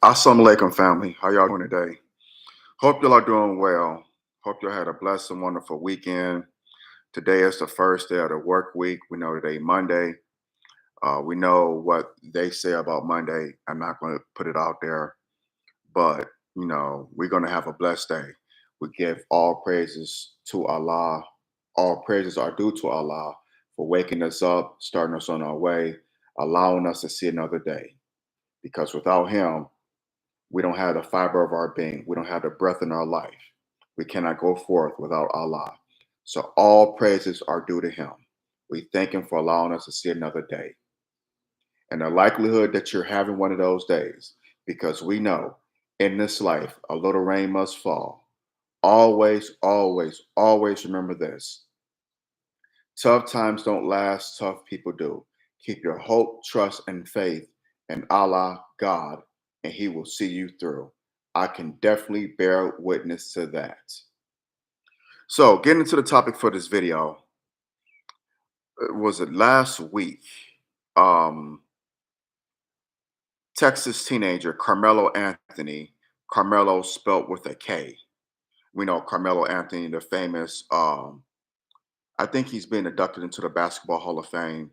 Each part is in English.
Assalamu alaikum, family. How y'all doing today? Hope y'all are doing well. Hope y'all had a blessed and wonderful weekend. Today is the first day of the work week. We know today Monday. We know what they say about Monday. I'm not going to put it out there, but we're going to have a blessed day. We give all praises to Allah. All praises are due to Allah for waking us up, starting us on our way, allowing us to see another day. Because without Him, we don't have the fiber of our being. We don't have the breath in our life. We cannot go forth without Allah. So all praises are due to Him. We thank Him for allowing us to see another day. And the likelihood that you're having one of those days, because we know in this life, a little rain must fall. Always, always, always remember this. Tough times don't last, tough people do. Keep your hope, trust, and faith in Allah, God, and He will see you through. I can definitely bear witness to that. So, getting into the topic for this video, was it last week? Um, Texas teenager Carmelo Anthony, Carmelo spelt with a K. We know Carmelo Anthony, the famous, I think he's been inducted into the Basketball Hall of Fame.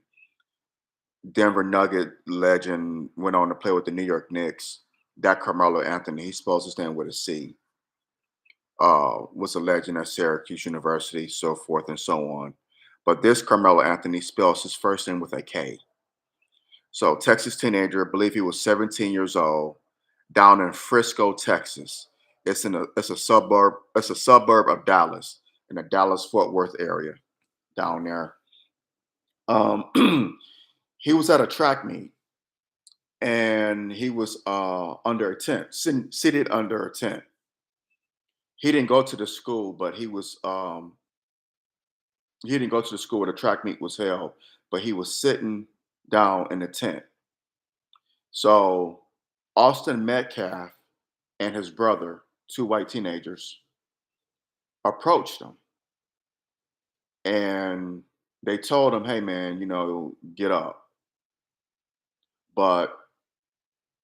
Denver Nugget legend, went on to play with the New York Knicks. That Carmelo Anthony, he spells his name with a C. Was a legend at Syracuse University, so forth and so on. But this Carmelo Anthony spells his first name with a K. So Texas teenager, I believe he was 17 years old, down in Frisco, Texas. It's a suburb of Dallas, in the Dallas Fort Worth area down there. He was at a track meet and he was under a tent, seated under a tent. He didn't go to the school, but he didn't go to the school where the track meet was held, but he was sitting down in the tent. So Austin Metcalf and his brother, two white teenagers, approached him and they told him, "Hey, man, get up." But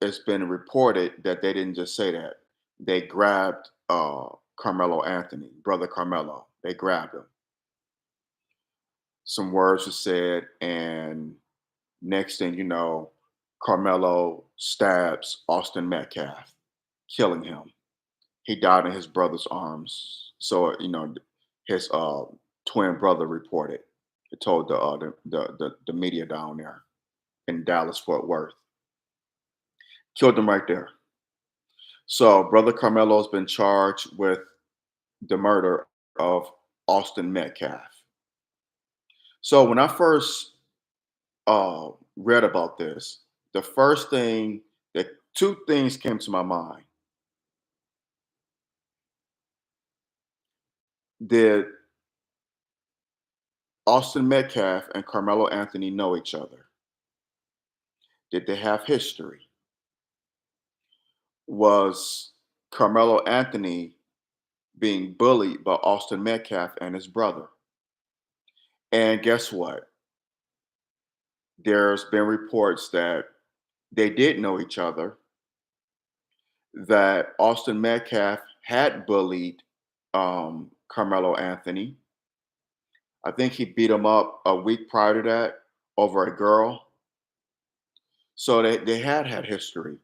it's been reported that they didn't just say that. They grabbed Carmelo Anthony, brother Carmelo. They grabbed him. Some words were said, and next thing you know, Carmelo stabs Austin Metcalf, killing him. He died in his brother's arms. So his twin brother reported. It told the media down there in Dallas Fort Worth. Killed him right there. So brother Carmelo's been charged with the murder of Austin Metcalf. So when I first read about this, the first thing that two things came to my mind. Did Austin Metcalf and Carmelo Anthony know each other? Did they have history? Was Carmelo Anthony being bullied by Austin Metcalf and his brother? And guess what? There's been reports that they did know each other, that Austin Metcalf had bullied Carmelo Anthony. I think he beat him up a week prior to that over a girl. So they had history.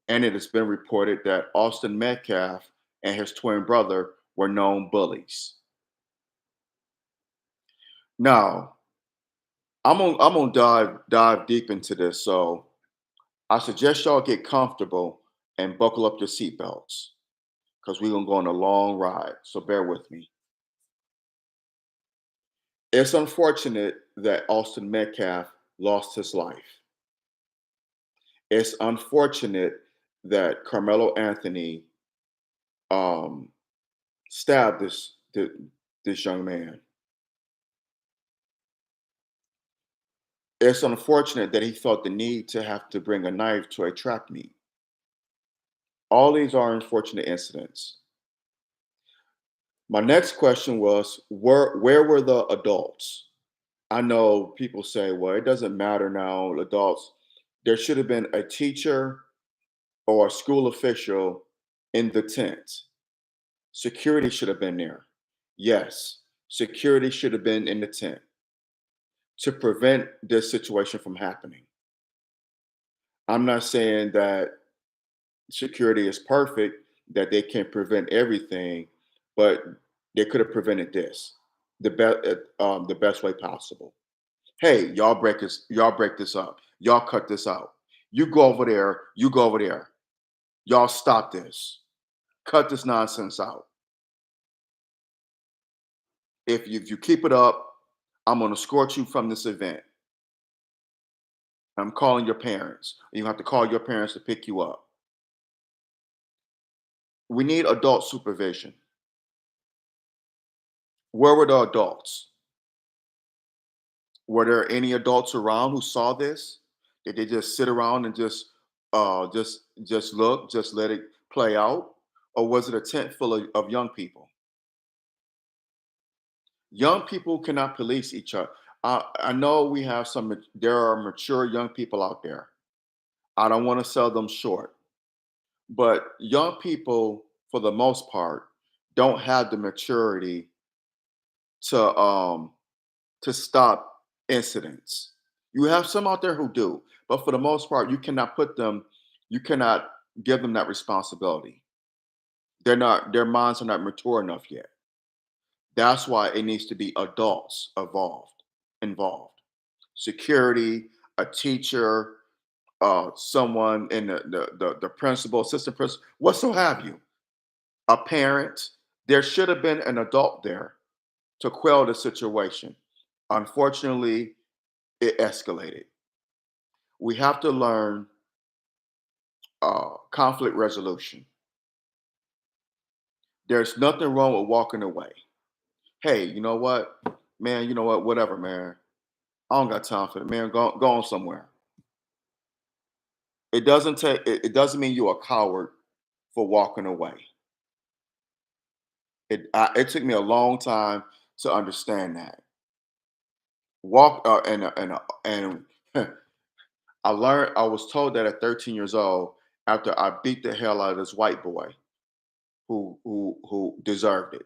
And it has been reported that Austin Metcalf and his twin brother were known bullies. Now, I'm gonna dive deep into this. So I suggest y'all get comfortable and buckle up your seatbelts because we're gonna go on a long ride. So bear with me. It's unfortunate that Austin Metcalf lost his life. It's unfortunate that Carmelo Anthony um, stabbed this young man. It's unfortunate that he felt the need to have to bring a knife to a track meet. All these are unfortunate incidents. My next question was, where were the adults? I know people say, well, it doesn't matter now, adults. There should have been a teacher or a school official in the tent. Security should have been there. Yes, security should have been in the tent to prevent this situation from happening. I'm not saying that security is perfect, that they can prevent everything, but they could have prevented this the best way possible. Hey, y'all break this up. Y'all cut this out. You go over there, you go over there. Y'all stop this. Cut this nonsense out. If you keep it up, I'm gonna escort you from this event. I'm calling your parents. You have to call your parents to pick you up. We need adult supervision. Where were the adults? Were there any adults around who saw this? Did they just sit around and just look, just let it play out? Or was it a tent full of young people? Young people cannot police each other. I know we have there are mature young people out there. I don't want to sell them short, but young people, for the most part, don't have the maturity to to stop incidents. You have some out there who do, but for the most part, you cannot give them that responsibility. Their minds are not mature enough yet. That's why it needs to be adults involved. Security, a teacher, someone in the principal, assistant principal, what so have you, a parent. There should have been an adult there to quell the situation. Unfortunately, it escalated. We have to learn conflict resolution. There's nothing wrong with walking away. Hey, you know what, man? You know what? Whatever, man. I don't got time for it, man. Go on somewhere. It doesn't mean you're a coward for walking away. It took me a long time to understand that. Walk and I was told that at 13 years old after I beat the hell out of this white boy who deserved it.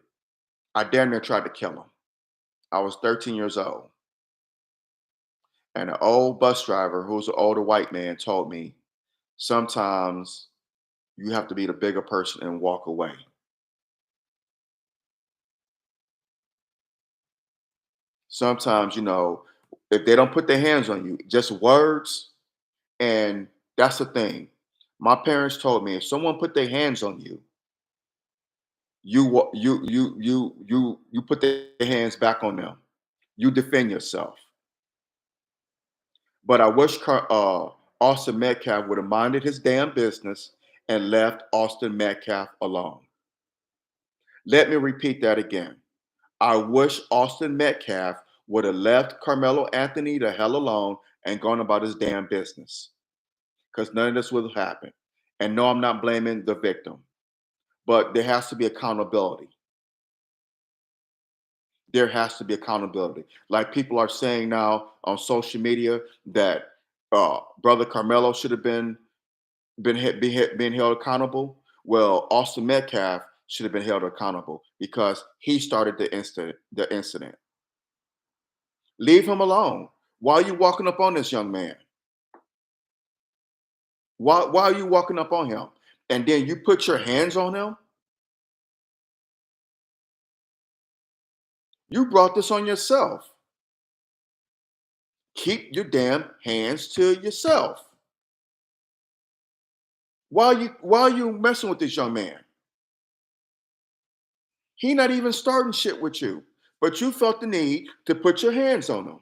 I damn near tried to kill him. I was 13 years old. And an old bus driver who was an older white man told me sometimes you have to be the bigger person and walk away. Sometimes, if they don't put their hands on you, just words, and that's the thing. My parents told me if someone put their hands on you, you put their hands back on them. You defend yourself. But I wish Austin Metcalf would have minded his damn business and left Austin Metcalf alone. Let me repeat that again. I wish Austin Metcalf would have left Carmelo Anthony the hell alone and gone about his damn business because none of this would have happened. And no, I'm not blaming the victim, but there has to be accountability. There has to be accountability. Like people are saying now on social media that brother Carmelo should have been held accountable. Well, Austin Metcalf should have been held accountable because he started the incident. Leave him alone. Why are you walking up on this young man? Why are you walking up on him? And then you put your hands on him? You brought this on yourself. Keep your damn hands to yourself. Why are you messing with this young man? He not even starting shit with you, but you felt the need to put your hands on him.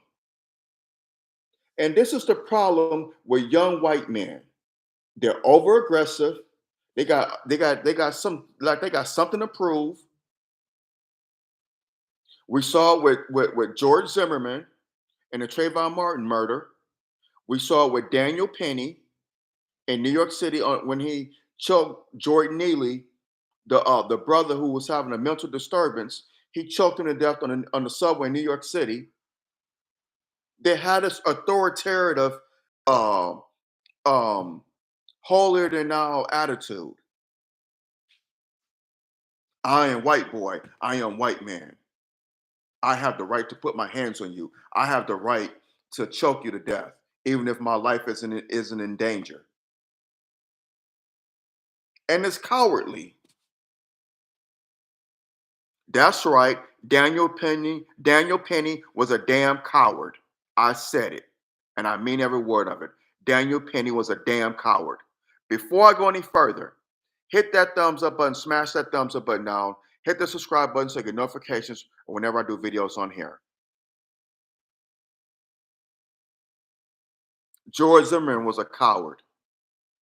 And this is the problem with young white men. They're over aggressive. They got something to prove. We saw with George Zimmerman and the Trayvon Martin murder. We saw it with Daniel Penny in New York City when he choked Jordan Neely, the brother who was having a mental disturbance. He choked him to death on the subway in New York City. They had this authoritative uh, um, holier than thou attitude. I am white boy. I am white man. I have the right to put my hands on you. I have the right to choke you to death, even if my life isn't in danger. And it's cowardly. That's right. Daniel Penny was a damn coward. I said it, and I mean every word of it. Daniel Penny was a damn coward. Before I go any further, hit that thumbs up button, smash that thumbs up button down, hit the subscribe button so you get notifications whenever I do videos on here. George Zimmerman was a coward.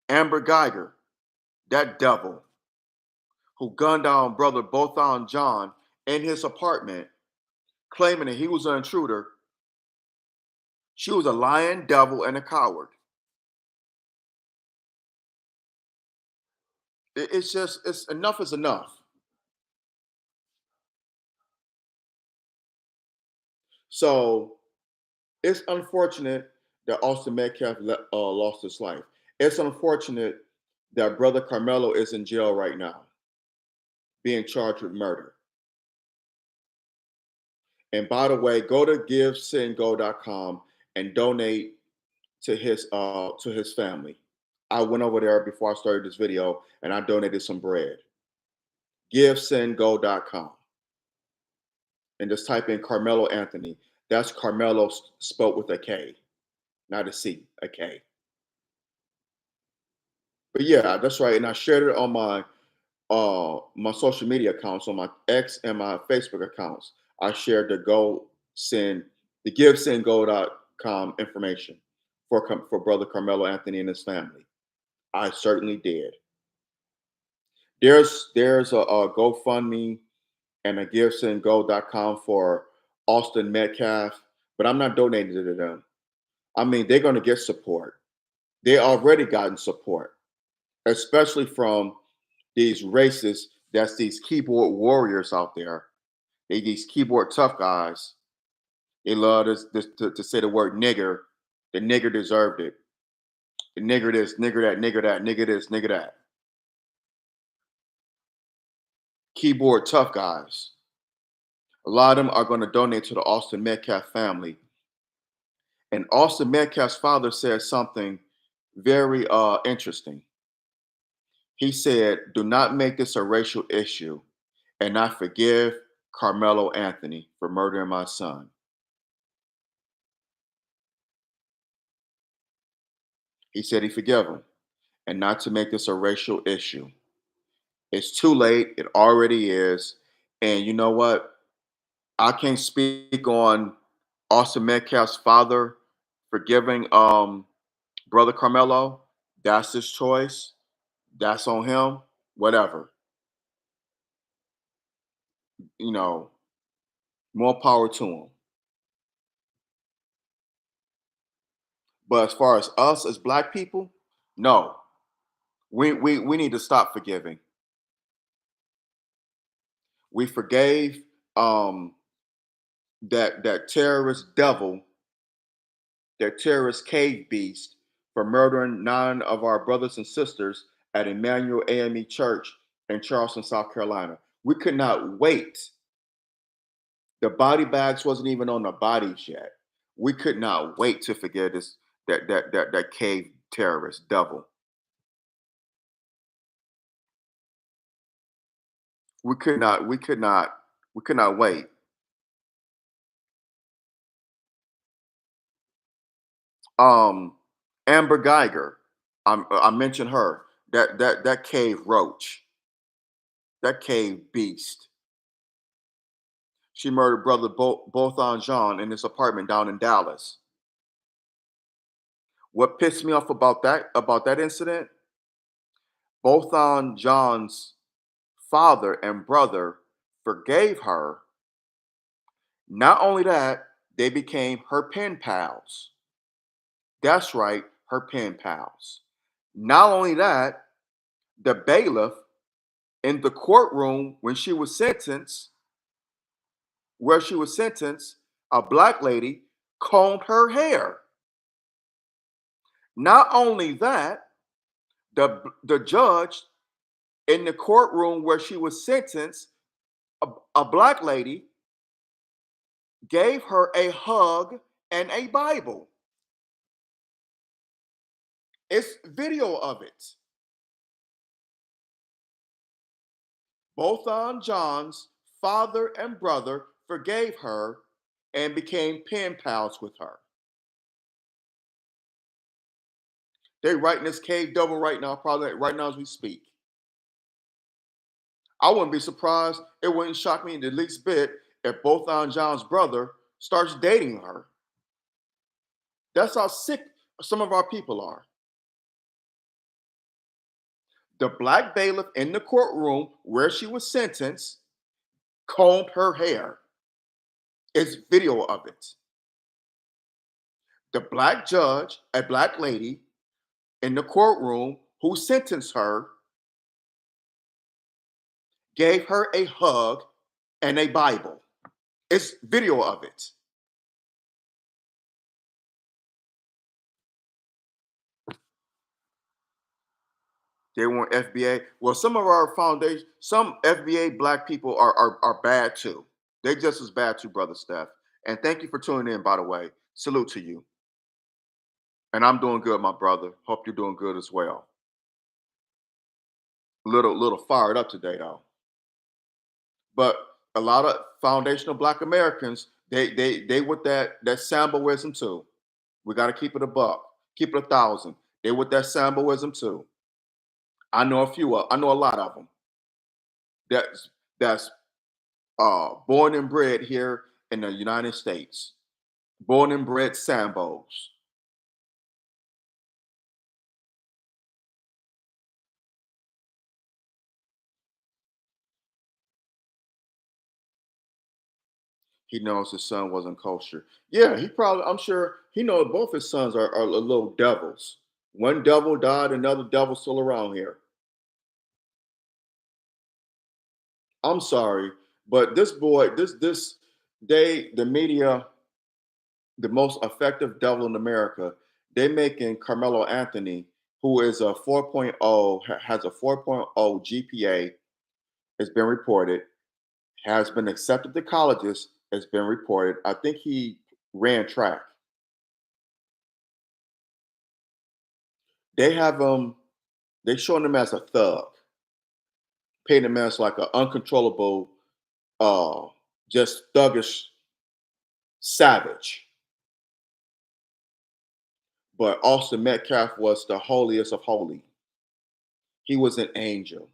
Amber Geiger, that devil who gunned down brother Bothon John in his apartment, claiming that he was an intruder, she was a lying devil and a coward. It's just, it's enough is enough. So it's unfortunate that Austin Metcalf lost his life. It's unfortunate that brother Karmelo is in jail right now, being charged with murder. And by the way, go to givesendgo.com and donate to his family. I went over there before I started this video and I donated some bread. Givesendgo.com and just type in Karmelo Anthony. That's Karmelo spelled with a K, not a C, a K. But yeah, that's right. And I shared it on my social media accounts, on my X and my Facebook accounts. I shared the givesendgo.com information for brother Karmelo Anthony and his family. I certainly did. There's a GoFundMe and a givesendgo.com for Austin Metcalf, but I'm not donating to them. I mean, they're going to get support. They already gotten support, especially from these racists. That's these keyboard warriors out there. These keyboard tough guys. They love to say the word nigger. The nigger deserved it. The nigger this, nigger that, nigger that, nigger this, nigger that. Keyboard tough guys. A lot of them are going to donate to the Austin Metcalf family. And Austin Metcalf's father said something very interesting. He said, "Do not make this a racial issue, and I forgive Karmelo Anthony for murdering my son." He said he forgave him, and not to make this a racial issue. It's too late. It already is. And you know what? I can't speak on Austin Metcalf's father forgiving brother Carmelo. That's his choice. That's on him. Whatever. You know, more power to him. But as far as us as black people, no. We need to stop forgiving. We forgave that terrorist devil, that terrorist cave beast, for murdering 9 of our brothers and sisters at Emmanuel AME Church in Charleston, South Carolina. We could not wait. The body bags wasn't even on the bodies yet. We could not wait to forget this that cave terrorist devil. We could not wait. Um Amber Geiger, I mentioned her. That cave roach, that cave beast. She murdered brother Bothon John in his apartment down in Dallas. What pissed me off about that incident? Bothon John's father and brother forgave her. Not only that, they became her pen pals. That's right, her pen pals. Not only that, the bailiff in the courtroom where she was sentenced, a black lady combed her hair. Not only that, The judge in the courtroom where she was sentenced, a black lady, gave her a hug and a Bible. It's video of it. Both on John's father and brother forgave her and became pen pals with her. They right in this cave double right now, probably right now as we speak. I wouldn't be surprised. It wouldn't shock me in the least bit if both on John's brother starts dating her. That's how sick some of our people are. The black bailiff in the courtroom where she was sentenced combed her hair. It's video of it. The black judge, a black lady in the courtroom who sentenced her, gave her a hug and a Bible. It's video of it. They want FBA. Well, some of our foundation, some FBA black people are bad too. They just as bad too, brother Steph. And thank you for tuning in, by the way. Salute to you. And I'm doing good, my brother. Hope you're doing good as well. Little fired up today though. But a lot of foundational black Americans, they with that Samboism too. We got to keep it a buck, keep it 1,000. They with that Samboism too. I know a few. I know a lot of them. That's born and bred here in the United States. Born and bred Sambos. He knows his son wasn't kosher. Yeah, he probably. I'm sure he knows both his sons are little devils. One devil died, another devil still around here. I'm sorry, but this boy, the media, the most effective devil in America, they making Carmelo Anthony, who is a 4.0, has a 4.0 GPA, has been reported, has been accepted to colleges, has been reported. I think he ran track. They have they showing him as a thug, painting him as like an uncontrollable, uh, just thuggish savage. But Austin Metcalf was the holiest of holy. He was an angel,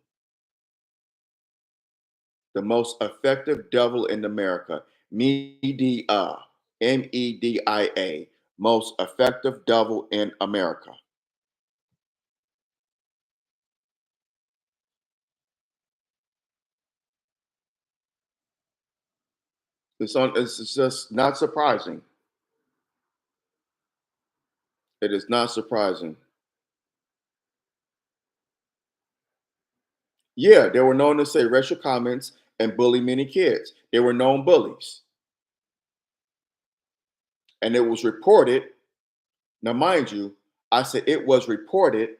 the most effective devil in America. Media, Media, most effective devil in America. It's just not surprising. It is not surprising. Yeah, they were known to say racial comments and bully many kids. They were known bullies. And it was reported, now mind you, I said it was reported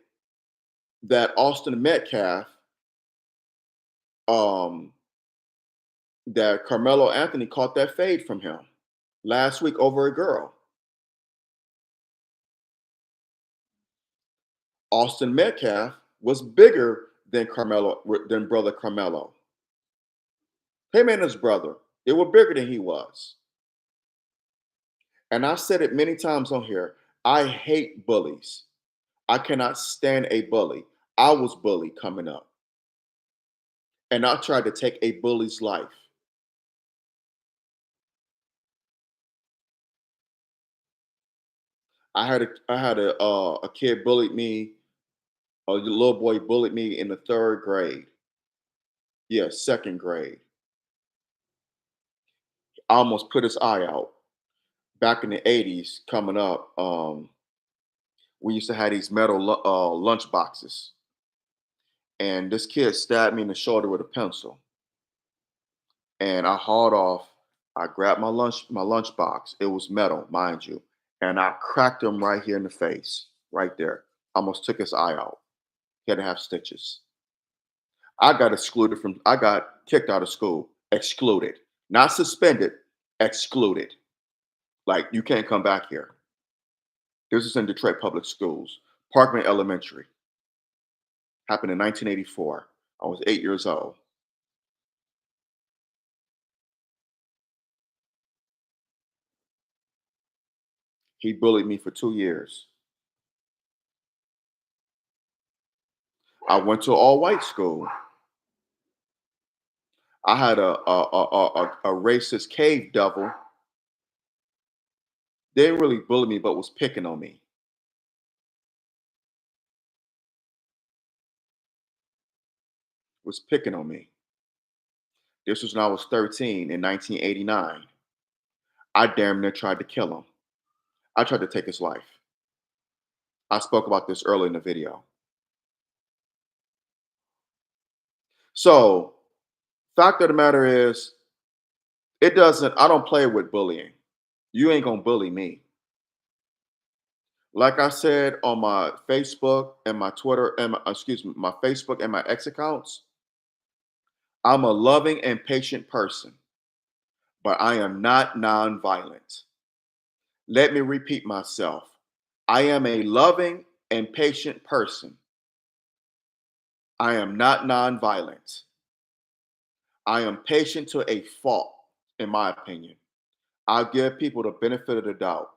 that Austin Metcalf, um, that Carmelo Anthony caught that fade from him last week over a girl. Austin Metcalf was bigger than than brother Carmelo. Him and his brother, they were bigger than he was. And I've said it many times on here. I hate bullies. I cannot stand a bully. I was bullied coming up. And I tried to take a bully's life. I had a kid bullied me, a little boy bullied me in the third grade. Yeah, second grade. I almost put his eye out. Back in the 80s, coming up, we used to have these metal lunch boxes. And this kid stabbed me in the shoulder with a pencil. And I hauled off. I grabbed my lunch box. It was metal, mind you, and I cracked him right here in the face, right there. Almost took his eye out. He had to have stitches. I got kicked out of school, excluded, not suspended, excluded. Like, you can't come back here. This is in Detroit Public Schools, Parkman Elementary. Happened in 1984. I was 8 years old. He bullied me for 2 years. I went to all white school. I had a racist cave devil. They didn't really bully me, but was picking on me. Was picking on me. This was when I was 13 in 1989. I damn near tried to kill him. I tried to take his life. I spoke about this earlier in the video. So, fact of the matter is, I don't play with bullying. You ain't gonna bully me. Like I said on my Facebook and my Twitter and my Facebook and my X accounts, I'm a loving and patient person, but I am not nonviolent. Let me repeat myself. I am a loving and patient person. I am not nonviolent. I am patient to a fault, in my opinion. I give people the benefit of the doubt.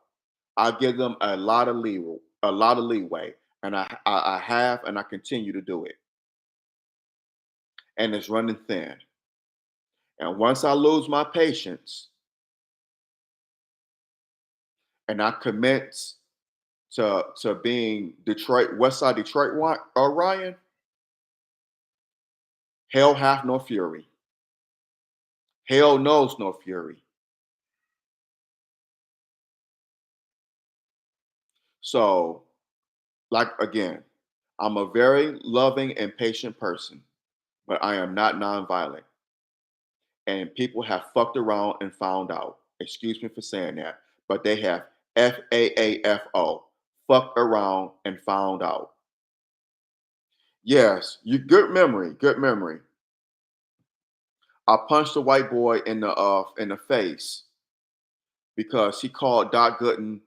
I give them a lot of leeway, and I have, and I continue to do it. And it's running thin. And once I lose my patience, and I commence to being Detroit, West Side Detroit, Ryan, hell hath no fury. Hell knows no fury. So, like again, I'm a very loving and patient person, but I am not nonviolent. And people have fucked around and found out. Excuse me for saying that, but they have FAAFO, fucked around and found out. Yes, you good memory, good memory. I punched a white boy in the face because he called Doc Gooden.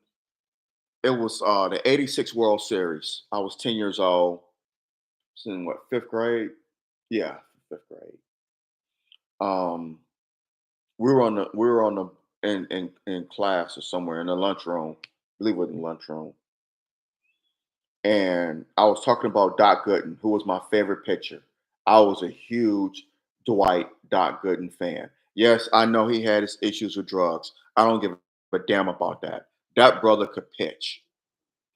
It was the '86 World Series. I was 10 years old. I was in what, fifth grade? Yeah, fifth grade. Um, we were on the in class or somewhere in the lunchroom. I believe it was in the lunchroom. And I was talking about Doc Gooden, who was my favorite pitcher. I was a huge Dwight Doc Gooden fan. Yes, I know he had his issues with drugs. I don't give a damn about that. That brother could pitch.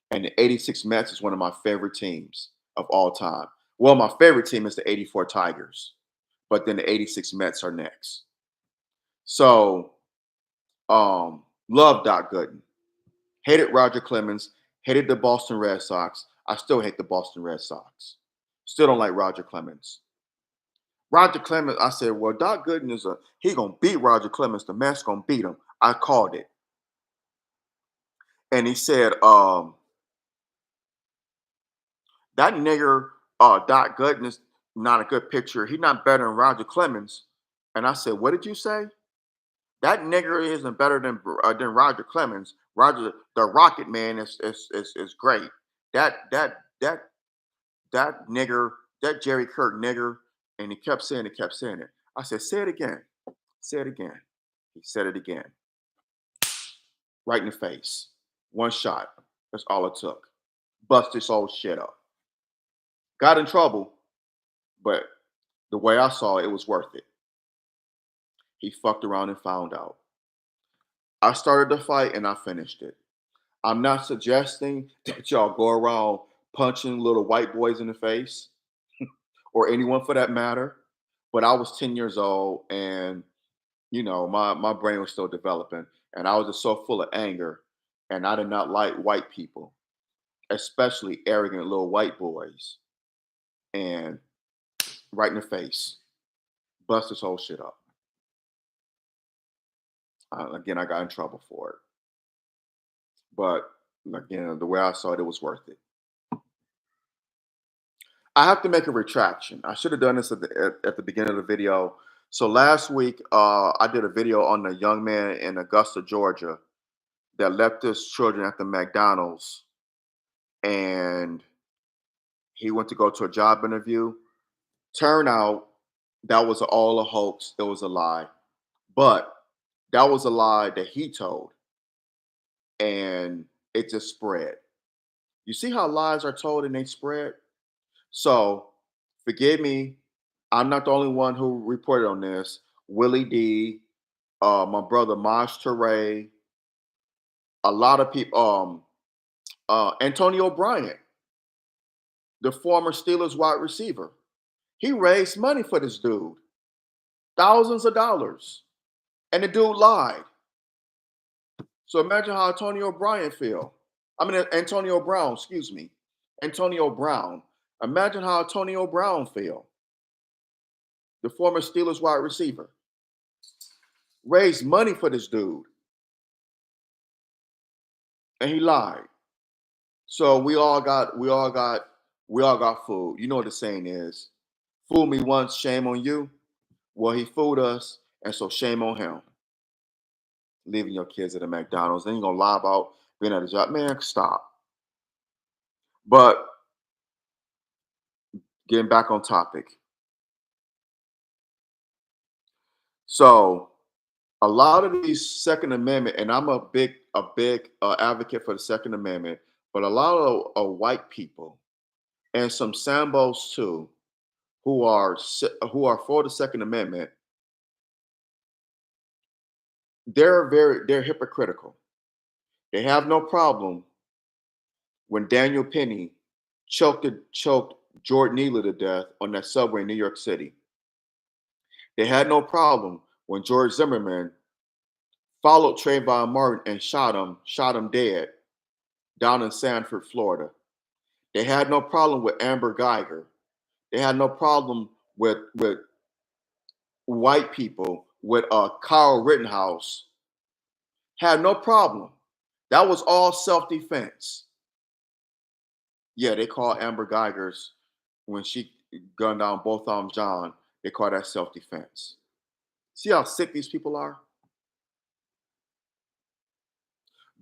And the '86 Mets is one of my favorite teams of all time. Well, my favorite team is the '84 Tigers, but then the '86 Mets are next. So, love Doc Gooden. Hated Roger Clemens. Hated the Boston Red Sox. I still hate the Boston Red Sox. Still don't like Roger Clemens. Roger Clemens, I said, well, Doc Gooden he gonna beat Roger Clemens. The Mets gonna beat him. I called it. And he said, that nigger, Doc Gooden is not a good pitcher. He's not better than Roger Clemens. And I said, what did you say? That nigger isn't better than Roger Clemens. Roger, the Rocket Man, is great. That that nigger, that Jerry Kirk nigger, and he kept saying it. I said, say it again, say it again. He said it again, right in the face. One shot. That's all it took. Bust this whole shit up. Got in trouble, but the way I saw it, it was worth it. He fucked around and found out. I started the fight and I finished it. I'm not suggesting that y'all go around punching little white boys in the face or anyone for that matter. But I was 10 years old and my brain was still developing and I was just so full of anger and I did not like white people, especially arrogant little white boys. And right in the face, bust this whole shit up. Again, I got in trouble for it. But again, the way I saw it, it was worth it. I have to make a retraction. I should have done this at the beginning of the video. So last week, I did a video on a young man in Augusta, Georgia, that left his children at the McDonald's, and he went to go to a job interview. Turn out that was all a hoax. It was a lie. But that was a lie that he told, and it just spread. You see how lies are told and they spread? So forgive me. I'm not the only one who reported on this. Willie D, my brother Maj Teray, a lot of people, Antonio Bryant, the former Steelers wide receiver. He raised money for this dude, thousands of dollars. And the dude lied. So imagine how Antonio Bryant feel. I mean Antonio Brown, excuse me. Antonio Brown. Imagine how Antonio Brown feel. The former Steelers wide receiver. Raised money for this dude. And he lied. So we all got fooled. You know what the saying is. Fool me once, shame on you. Well, he fooled us, and so shame on him. Leaving your kids at a McDonald's. Then you're gonna lie about being at a job. Man, stop. But getting back on topic. So a lot of these Second Amendment, and I'm a big advocate for the Second Amendment, but a lot of white people and some Sambos too, who are for the Second Amendment, they're hypocritical. They have no problem when Daniel Penny choked Jordan Neely to death on that subway in New York City. They had no problem when George Zimmerman followed Trayvon Martin and shot him dead down in Sanford, Florida. They had no problem with Amber Geiger. They had no problem with white people with Kyle Rittenhouse. Had no problem. That was all self-defense. Yeah, they call Amber Geiger's when she gunned down both John. They call that self-defense. See how sick these people are?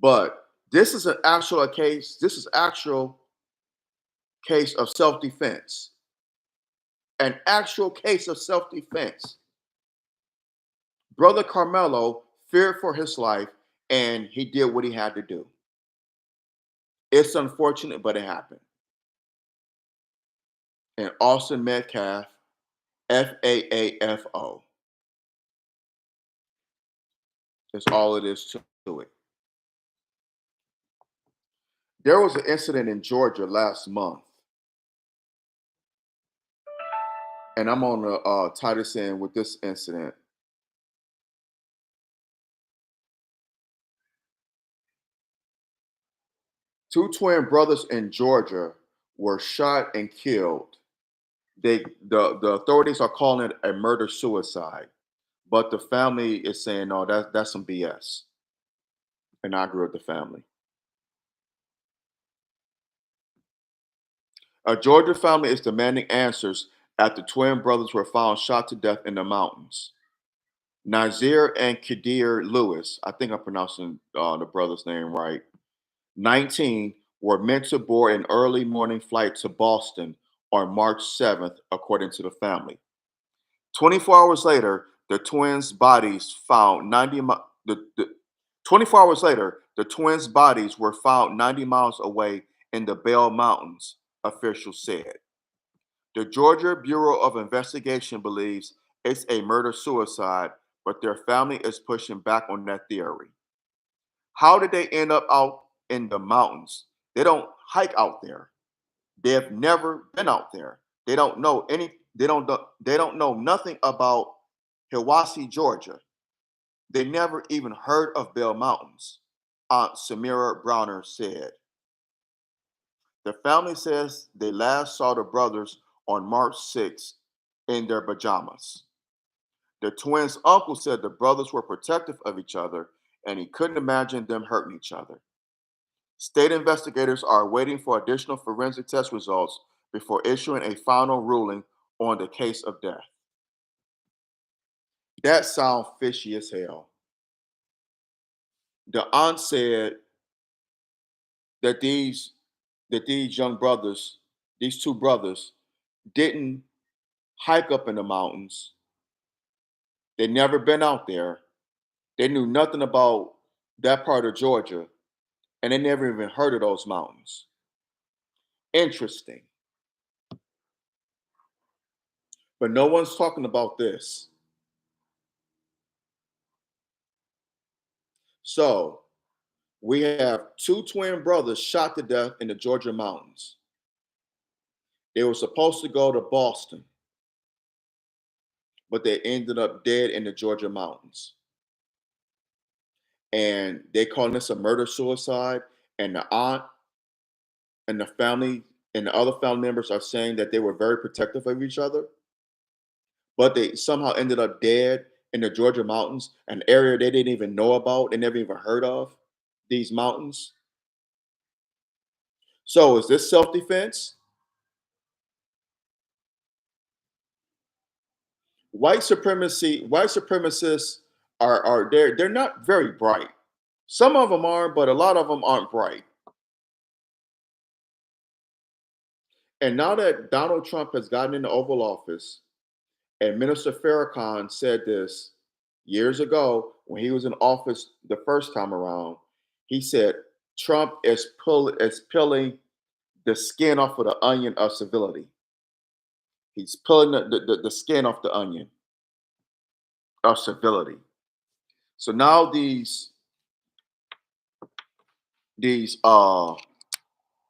But this is an actual case. This is actual case of self-defense. An actual case of self-defense. Brother Karmelo feared for his life, and he did what he had to do. It's unfortunate, but it happened. And Austin Metcalf, FAAFO. That's all it is to it. There was an incident in Georgia last month, and I'm on the Titus end with this incident. Two twin brothers in Georgia were shot and killed. The authorities are calling it a murder suicide, but the family is saying no, that's some BS. And I agree with the family. A Georgia family is demanding answers after twin brothers were found shot to death in the mountains. Nazir and Kadir Lewis, I think I'm pronouncing the brother's name right, 19, were meant to board an early morning flight to Boston on March 7th, according to the family. 24 hours later, the twins' bodies found 24 hours later, the twins' bodies were found 90 miles away in the Bell Mountains, officials said. The Georgia Bureau of Investigation believes it's a murder suicide, but their family is pushing back on that theory. How did they end up out in the mountains? They don't hike out there. They've never been out there. They don't know any. They don't know nothing about Hiwassee, Georgia. They never even heard of Bell Mountains. Aunt Samira Browner said. The family says they last saw the brothers on March 6th in their pajamas. The twins' uncle said the brothers were protective of each other and he couldn't imagine them hurting each other. State investigators are waiting for additional forensic test results before issuing a final ruling on the case of death. That sounds fishy as hell. The aunt said that these young brothers, these two brothers, didn't hike up in the mountains. They'd never been out there. They knew nothing about that part of Georgia, and they never even heard of those mountains. Interesting. But no one's talking about this. So we have two twin brothers shot to death in the Georgia mountains. They were supposed to go to Boston, but they ended up dead in the Georgia mountains. And they calling this a murder suicide. And the aunt and the family and the other family members are saying that they were very protective of each other, but they somehow ended up dead in the Georgia mountains, an area they didn't even know about, they never even heard of these mountains. So is this self-defense? White supremacists are they're not very bright. Some of them are, but a lot of them aren't bright. And now that Donald Trump has gotten in the Oval Office, and Minister Farrakhan said this years ago when he was in office the first time around. He said Trump is peeling the skin off of the onion of civility. He's pulling the skin off the onion of civility. So now these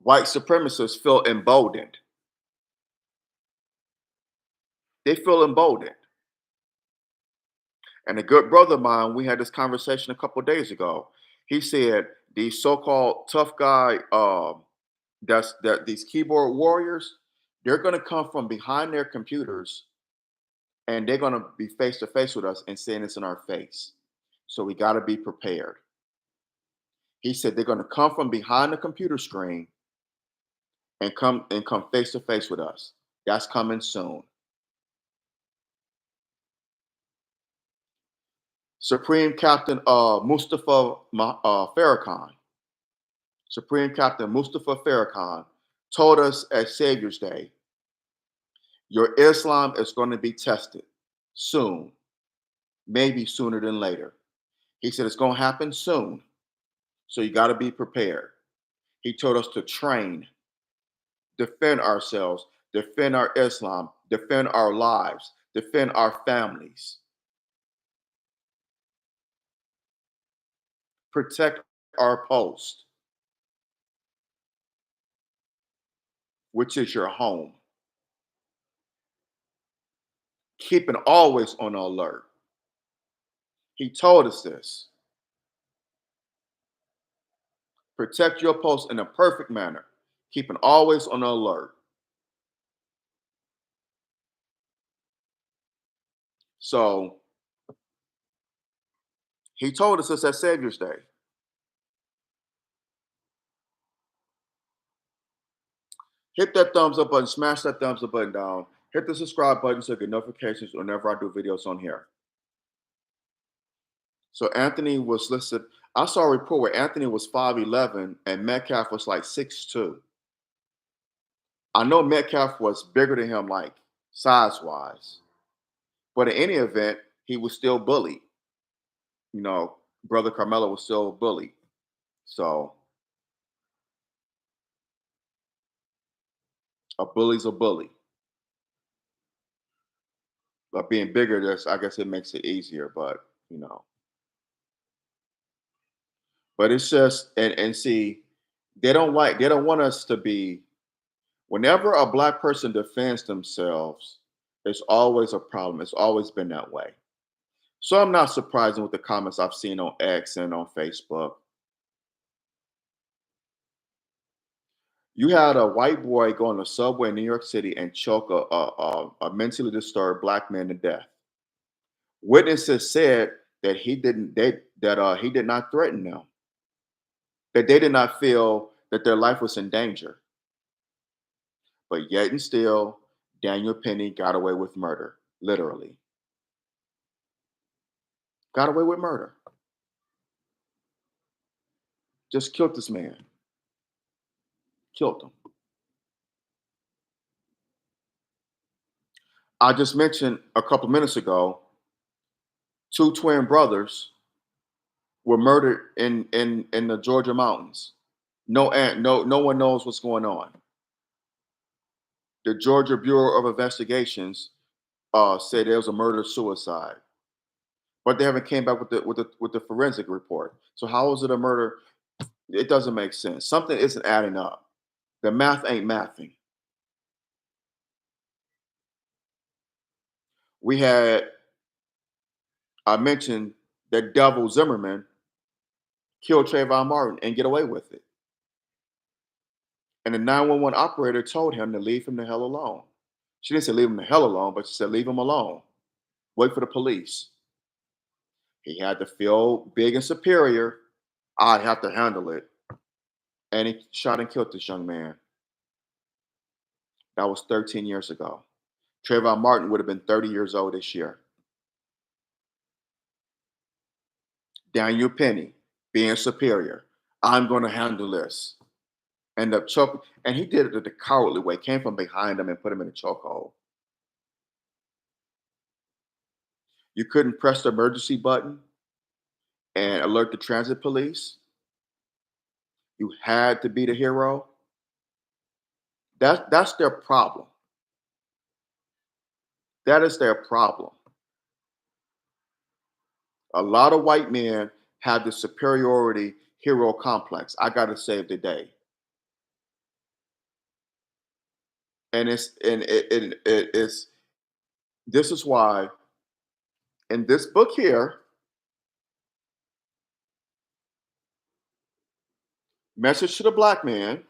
white supremacists feel emboldened. They feel emboldened. And a good brother of mine, we had this conversation a couple of days ago. He said these so-called tough guy, that these keyboard warriors, they're going to come from behind their computers and they're going to be face to face with us and saying this in our face. So we got to be prepared. He said they're going to come from behind the computer screen and come face to face with us. That's coming soon. Supreme Captain Farrakhan, Supreme Captain Mustafa Farrakhan told us at Savior's Day, your Islam is going to be tested soon, maybe sooner than later. He said it's going to happen soon, so you got to be prepared. He told us to train, defend ourselves, defend our Islam, defend our lives, defend our families, protect our post, which is your home. Keeping always on alert. He told us this. Protect your post in a perfect manner, keeping always on alert. So he told us this at Savior's Day. Hit that thumbs up button, smash that thumbs up button down. Hit the subscribe button so you get notifications whenever I do videos on here. So Anthony was listed. I saw a report where Anthony was 5'11 and Metcalf was like 6'2. I know Metcalf was bigger than him, like size wise, but in any event, he was still bullied. You know, brother Karmelo was still bullied. So a bully's a bully. But being bigger, I guess it makes it easier, but you know. But it's just and see, they don't want us to be whenever a black person defends themselves, it's always a problem. It's always been that way. So I'm not surprised with the comments I've seen on X and on Facebook. You had a white boy go on the subway in New York City and choke a mentally disturbed black man to death. Witnesses said that he did not threaten them, that they did not feel that their life was in danger. But yet and still, Daniel Penny got away with murder. Literally. Got away with murder. Just killed this man. Killed him. I just mentioned a couple minutes ago, two twin brothers were murdered in the Georgia mountains. No one knows what's going on. The Georgia Bureau of Investigations said there was a murder suicide, but they haven't came back with the forensic report. So how is it a murder? It doesn't make sense. Something isn't adding up. The math ain't mathing. We had I mentioned that Devil Zimmerman killed Trayvon Martin and get away with it. And the 911 operator told him to leave him the hell alone. She didn't say leave him the hell alone, but she said leave him alone. Wait for the police. He had to feel big and superior. I have to handle it. And he shot and killed this young man. That was 13 years ago. Trayvon Martin would have been 30 years old this year. Daniel Penny, being superior. I'm going to handle this. End up choking. And he did it the cowardly way. Came from behind him and put him in a chokehold. You couldn't press the emergency button and alert the transit police. You had to be the hero. That's their problem. That is their problem. A lot of white men have the superiority hero complex. I got to save the day. And it's this is why in this book here, Message to the Black Man,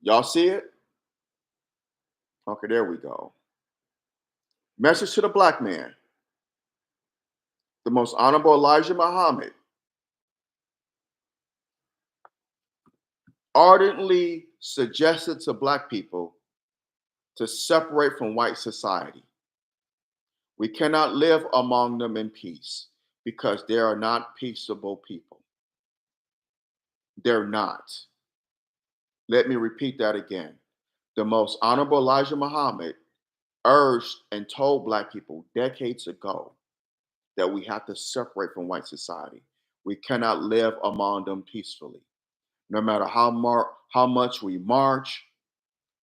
y'all see it? Okay, there we go. Message to the Black Man. The Most Honorable Elijah Muhammad ardently suggested to Black people to separate from white society. We cannot live among them in peace because they are not peaceable people. They're not. Let me repeat that again. The Most Honorable Elijah Muhammad urged and told Black people decades ago that we have to separate from white society. We cannot live among them peacefully. No matter how much we march,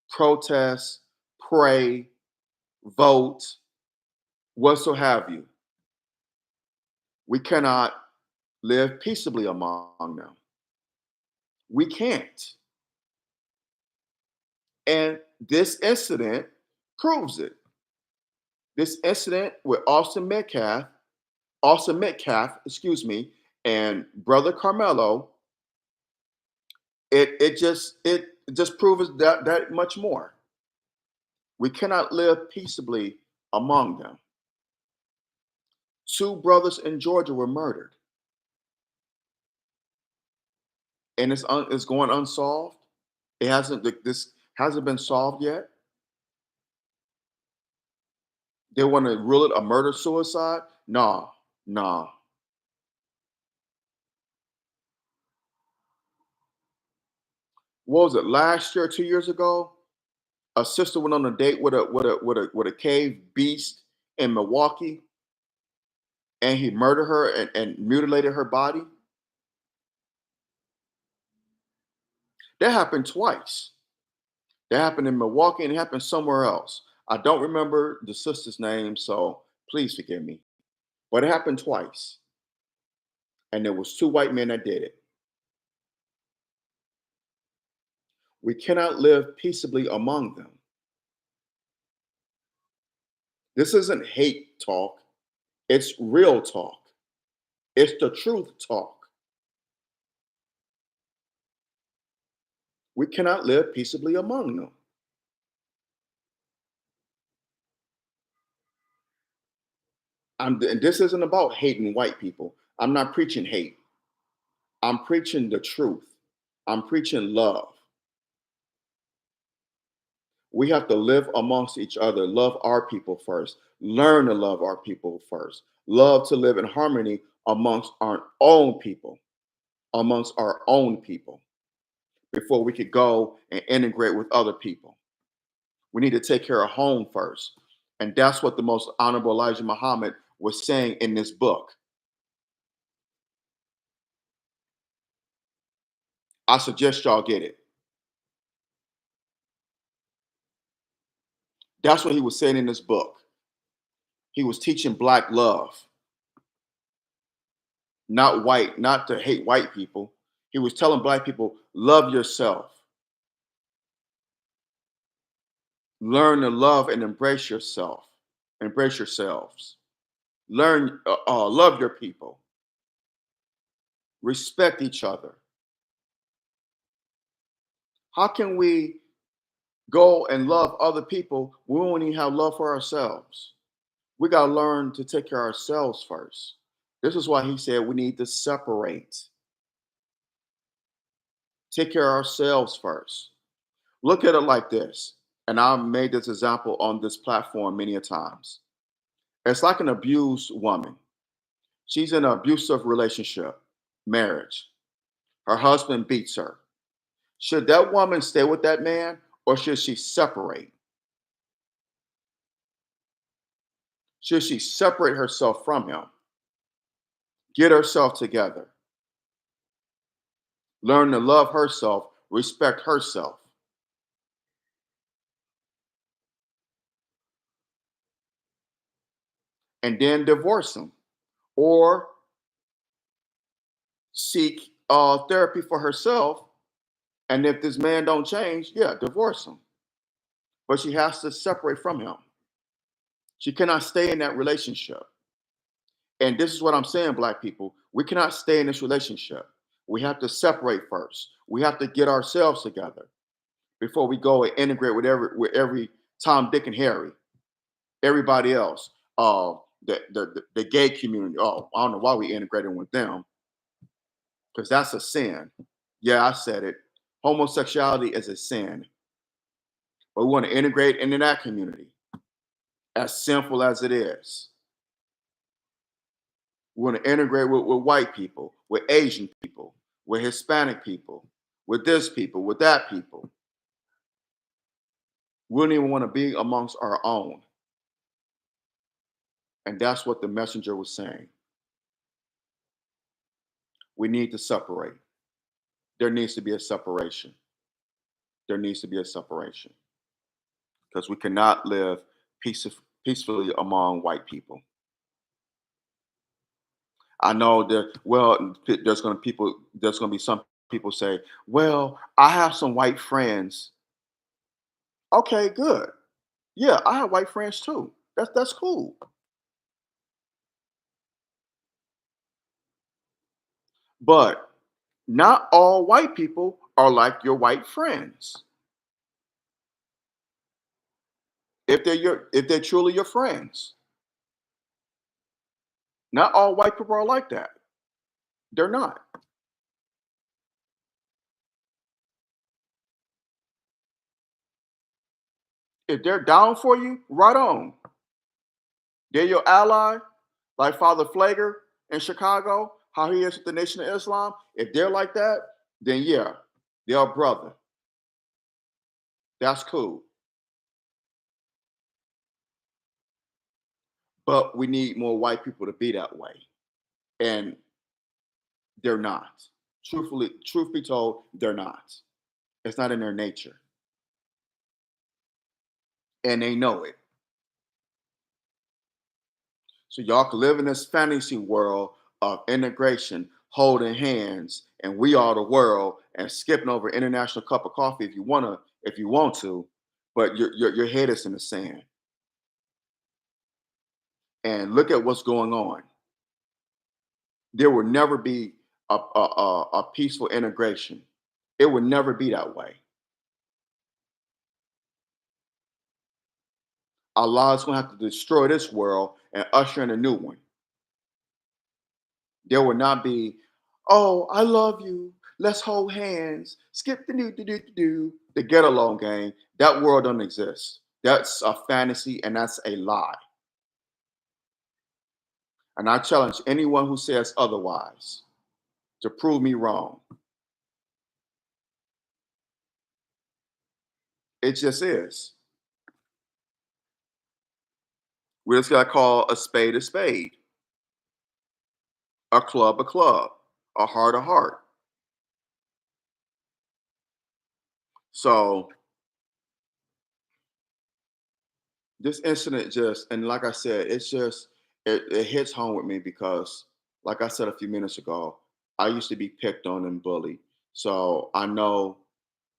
protest, pray, vote, whatso have you, we cannot live peaceably among them. We can't. And this incident proves it. This incident with Austin Metcalf, and brother Karmelo, it just proves that much more. We cannot live peaceably among them. Two brothers in Georgia were murdered, and it's going unsolved. This hasn't been solved yet. They want to rule it a murder suicide? Nah, nah. What was it last year, 2 years ago? A sister went on a date with a cave beast in Milwaukee, and he murdered her and mutilated her body. That happened twice. That happened in Milwaukee and it happened somewhere else. I don't remember the sister's name, so please forgive me. But it happened twice. And there was two white men that did it. We cannot live peaceably among them. This isn't hate talk. It's real talk. It's the truth talk. We cannot live peaceably among them. And this isn't about hating white people. I'm not preaching hate. I'm preaching the truth. I'm preaching love. We have to live amongst each other, love our people first, learn to love our people first, love to live in harmony amongst our own people, amongst our own people, before we could go and integrate with other people. We need to take care of home first. And that's what the most honorable Elijah Muhammad was saying in this book. I suggest y'all get it. That's what he was saying in this book. He was teaching black love, not white, not to hate white people. He was telling black people, love yourself. Learn to love and embrace yourself. Embrace yourselves. Learn, love your people. Respect each other. How can we go and love other people? We won't even have love for ourselves. We got to learn to take care of ourselves first. This is why he said we need to separate. Take care of ourselves first. Look at it like this. And I've made this example on this platform many a times. It's like an abused woman. She's in an abusive relationship, marriage. Her husband beats her. Should that woman stay with that man or should she separate? Should she separate herself from him? Get herself together. Learn to love herself, respect herself, and then divorce him or seek therapy for herself. And if this man don't change, yeah, divorce him. But she has to separate from him. She cannot stay in that relationship. And this is what I'm saying, black people. We cannot stay in this relationship. We have to separate first. We have to get ourselves together before we go and integrate with every Tom, Dick, and Harry, everybody else. The gay community. Oh, I don't know why we integrated with them because that's a sin. Yeah, I said it. Homosexuality is a sin, but we want to integrate into that community. As simple as it is, we want to integrate with white people, with Asian people, with Hispanic people, with this people, with that people. We don't even want to be amongst our own. And that's what the messenger was saying. We need to separate. There needs to be a separation. There needs to be a separation because we cannot live peacefully among white people. I know that, well, there's going to be some people say, well, I have some white friends. Okay, good. Yeah, I have white friends too. That's cool. But not all white people are like your white friends. If they're truly your friends. Not all white people are like that. They're not. If they're down for you, right on. They're your ally, like Father Flager in Chicago, how he is with the Nation of Islam. If they're like that, then yeah, they're a brother. That's cool. But we need more white people to be that way. And they're not. Truth be told, they're not. It's not in their nature. And they know it. So y'all can live in this fantasy world of integration, holding hands, and we are the world, and skipping over international cup of coffee if you want to, but your head is in the sand. And look at what's going on. There will never be a peaceful integration. It will never be that way. Allah is going to have to destroy this world and usher in a new one. There will not be, oh, I love you. Let's hold hands. Skip the do. The get along game. That world doesn't exist. That's a fantasy and that's a lie. And I challenge anyone who says otherwise to prove me wrong. It just is. We just got to call a spade, a club, a heart a heart. So this incident just, and like I said, it hits home with me because, like I said a few minutes ago, I used to be picked on and bullied. So I know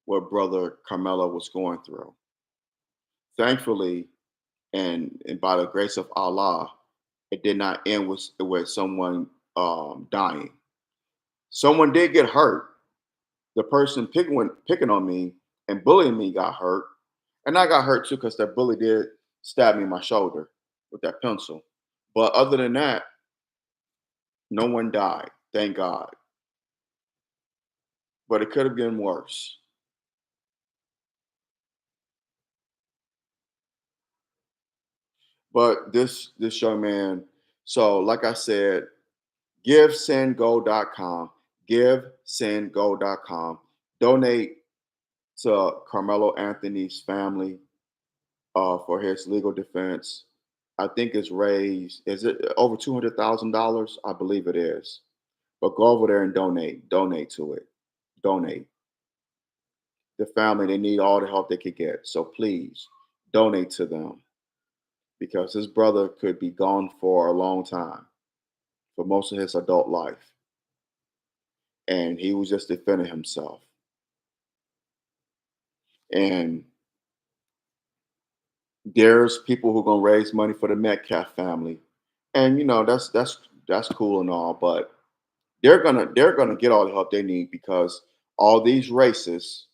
what brother Carmelo was going through. Thankfully, and by the grace of Allah, it did not end with someone dying. Someone did get hurt. The person picking on me and bullying me got hurt, and I got hurt too because that bully did stab me in my shoulder with that pencil. But other than that, no one died, thank God. But it could have been worse. But this young man, so like I said, givesendgo.com, givesendgo.com. Donate to Carmelo Anthony's family for his legal defense. I think it's raised, is it over $200,000? I believe it is. But go over there and donate. Donate to it. Donate. The family, they need all the help they could get. So please donate to them because his brother could be gone for a long time, for most of his adult life. And he was just defending himself. And there's people who are gonna raise money for the Metcalf family. And that's cool and all, but they're gonna get all the help they need because all these racists,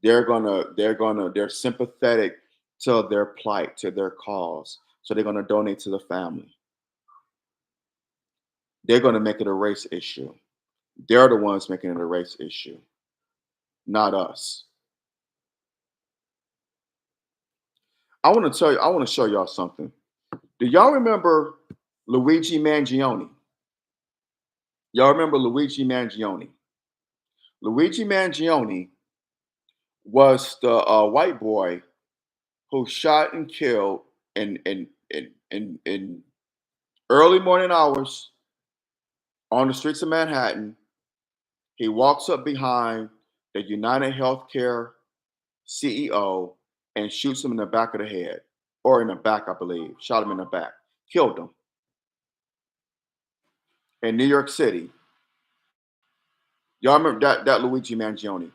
they're sympathetic to their plight, to their cause. So they're gonna donate to the family. They're gonna make it a race issue. They're the ones making it a race issue, not us. I want to show y'all something. Do y'all remember Luigi Mangione? Y'all remember Luigi Mangione? Luigi Mangione was the white boy who shot and killed in early morning hours on the streets of Manhattan. He walks up behind the United Healthcare CEO and shoots him in the back of the head, or in the back, I believe. Shot him in the back, killed him in New York City. Y'all remember that Luigi Mangione?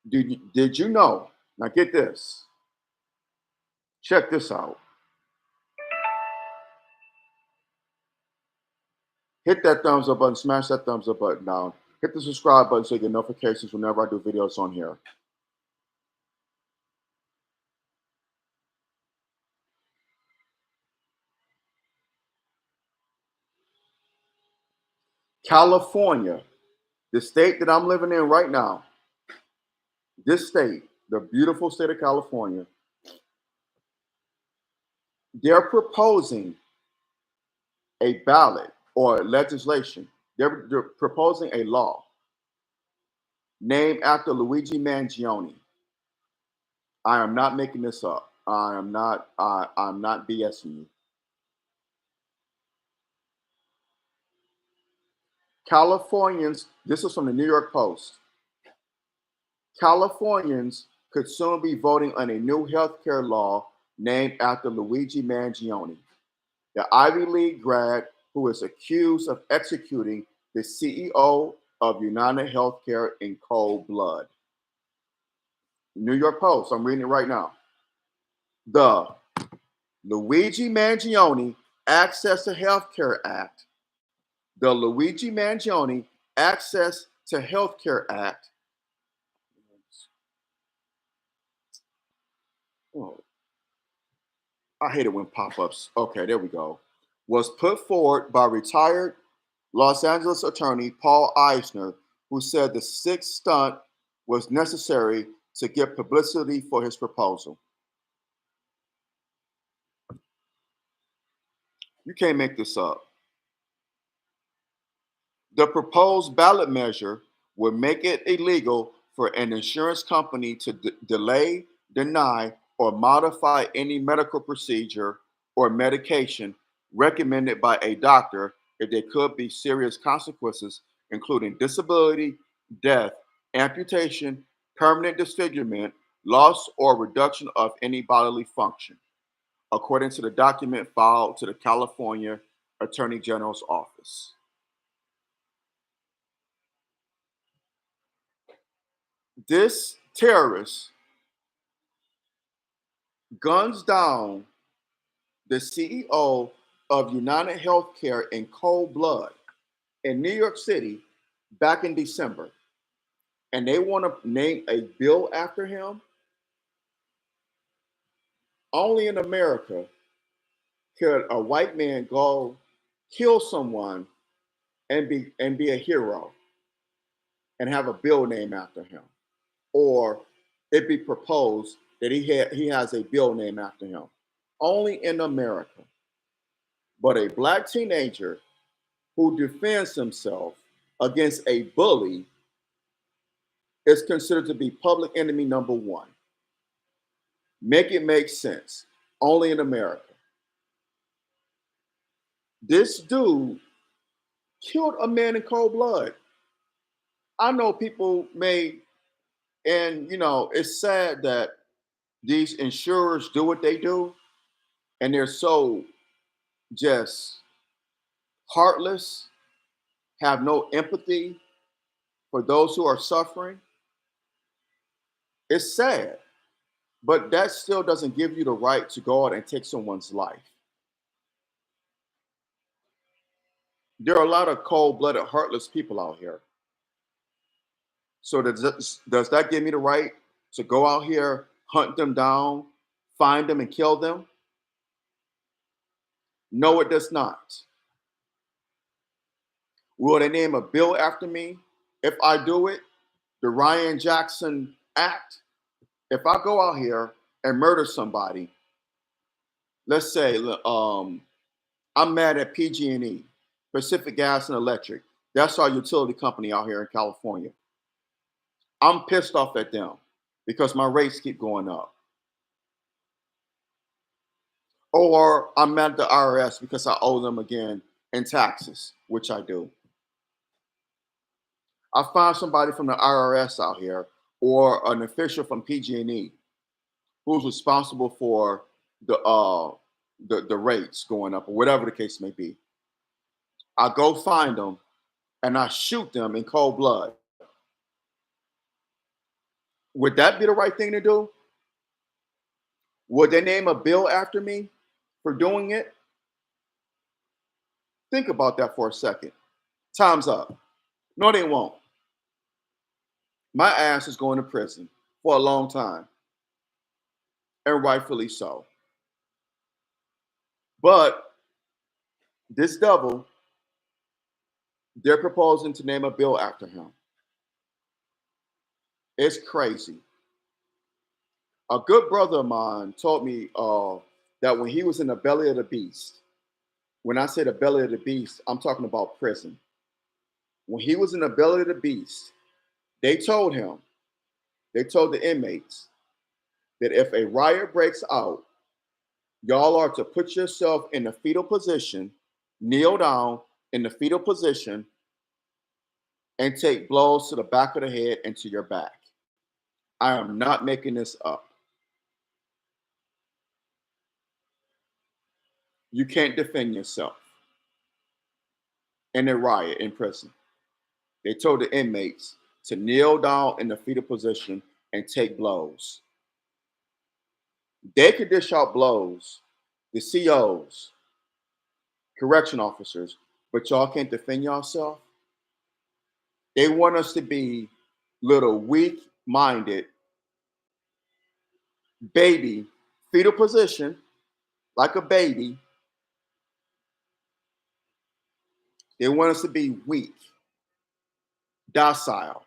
Did you know? Now get this. Check this out. Hit that thumbs up button. Smash that thumbs up button down. Hit the subscribe button so you get notifications whenever I do videos on here. California, the state that I'm living in right now, this state, the beautiful state of California, they're proposing a ballot or legislation. They're proposing a law named after Luigi Mangione. I am not making this up. I'm not BSing you. Californians, this is from the New York Post. Californians could soon be voting on a new healthcare law named after Luigi Mangione, the Ivy League grad who is accused of executing the CEO of United Healthcare in cold blood. New York Post, I'm reading it right now. The Luigi Mangione Access to Healthcare Act, the Luigi Mangione Access to Healthcare Act. Oh, I hate it when pop-ups. Okay, there we go. Was put forward by retired Los Angeles attorney Paul Eisner, who said the sixth stunt was necessary to get publicity for his proposal. You can't make this up. The proposed ballot measure would make it illegal for an insurance company to delay, deny, or modify any medical procedure or medication recommended by a doctor if there could be serious consequences, including disability, death, amputation, permanent disfigurement, loss or reduction of any bodily function, according to the document filed to the California Attorney General's office. This terrorist guns down the CEO of United Healthcare in cold blood in New York City back in December, and they want to name a bill after him. Only in America could a white man go kill someone and be a hero and have a bill named after him, or it be proposed that he has a bill named after him. Only in America. But a black teenager who defends himself against a bully is considered to be public enemy number one. Make it make sense. Only in America. This dude killed a man in cold blood. I know people may, and it's sad that these insurers do what they do, and they're so just heartless, have no empathy for those who are suffering. It's sad, but that still doesn't give you the right to go out and take someone's life. There are a lot of cold-blooded, heartless people out here. So does that give me the right to go out here, hunt them down, find them, and kill them? No, it does not. Will they name a bill after me if I do it? The Ryan Jackson Act. If I go out here and murder somebody, let's say I'm mad at PG&E, Pacific Gas and Electric. That's our utility company out here in California. I'm pissed off at them because my rates keep going up. Or I'm mad at the IRS because I owe them again in taxes, which I do. I find somebody from the IRS out here or an official from PG&E who's responsible for the rates going up or whatever the case may be. I go find them and I shoot them in cold blood. Would that be the right thing to do? Would they name a bill after me for doing it? Think about that for a second. Time's up. No, they won't. My ass is going to prison for a long time, and rightfully so. But this devil, they're proposing to name a bill after him. It's crazy. A good brother of mine told me that when he was in the belly of the beast, when I say the belly of the beast, I'm talking about prison. When he was in the belly of the beast, they told him, they told the inmates that if a riot breaks out, y'all are to put yourself in the fetal position, kneel down in the fetal position, and take blows to the back of the head and to your back. I am not making this up. You can't defend yourself in a riot in prison. They told the inmates to kneel down in the fetal position and take blows. They could dish out blows, the COs, correction officers, but y'all can't defend yourself. They want us to be little weak minded baby, fetal position, like a baby. They want us to be weak. docile,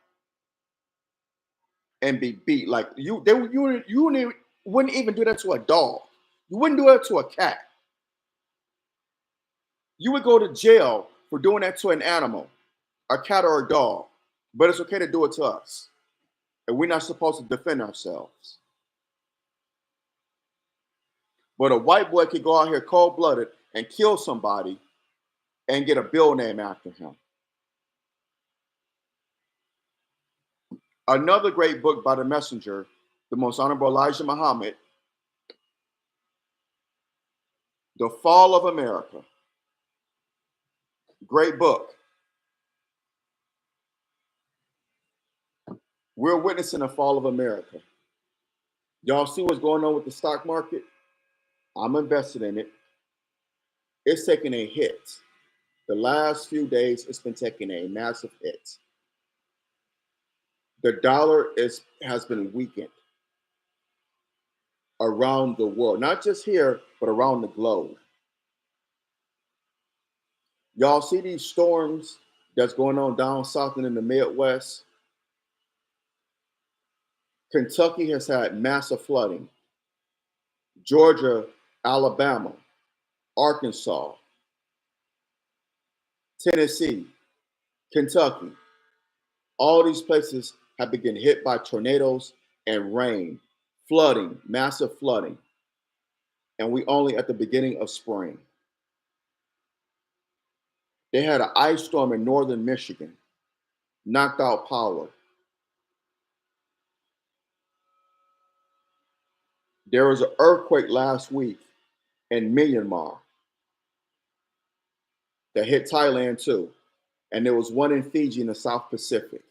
and be beat. Like wouldn't even do that to a dog. You wouldn't do that to a cat. You would go to jail for doing that to an animal, a cat or a dog. But it's okay to do it to us. And we're not supposed to defend ourselves. But a white boy could go out here cold-blooded and kill somebody and get a bill named after him. Another great book by the messenger, the most honorable Elijah Muhammad, The Fall of America. Great book. We're witnessing the fall of America. Y'all see what's going on with the stock market? I'm invested in it. It's taking a hit. The last few days, it's been taking a massive hit. The dollar has been weakened around the world, not just here, but around the globe. Y'all see these storms that's going on down south and in the Midwest? Kentucky has had massive flooding. Georgia, Alabama, Arkansas, Tennessee, Kentucky. All these places have been hit by tornadoes and rain, flooding, massive flooding. And we only at the beginning of spring. They had an ice storm in northern Michigan, knocked out power. There was an earthquake last week in Myanmar that hit Thailand too. And there was one in Fiji in the South Pacific.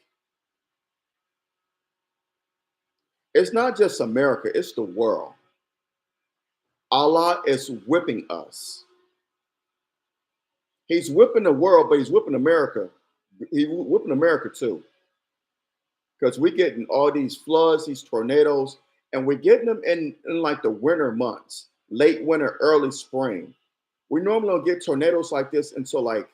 It's not just America, it's the world. Allah is whipping us. He's whipping the world, but he's whipping America. He's whipping America too. Because we're getting all these floods, these tornadoes, and we're getting them in like the winter months, late winter, early spring. We normally don't get tornadoes like this until like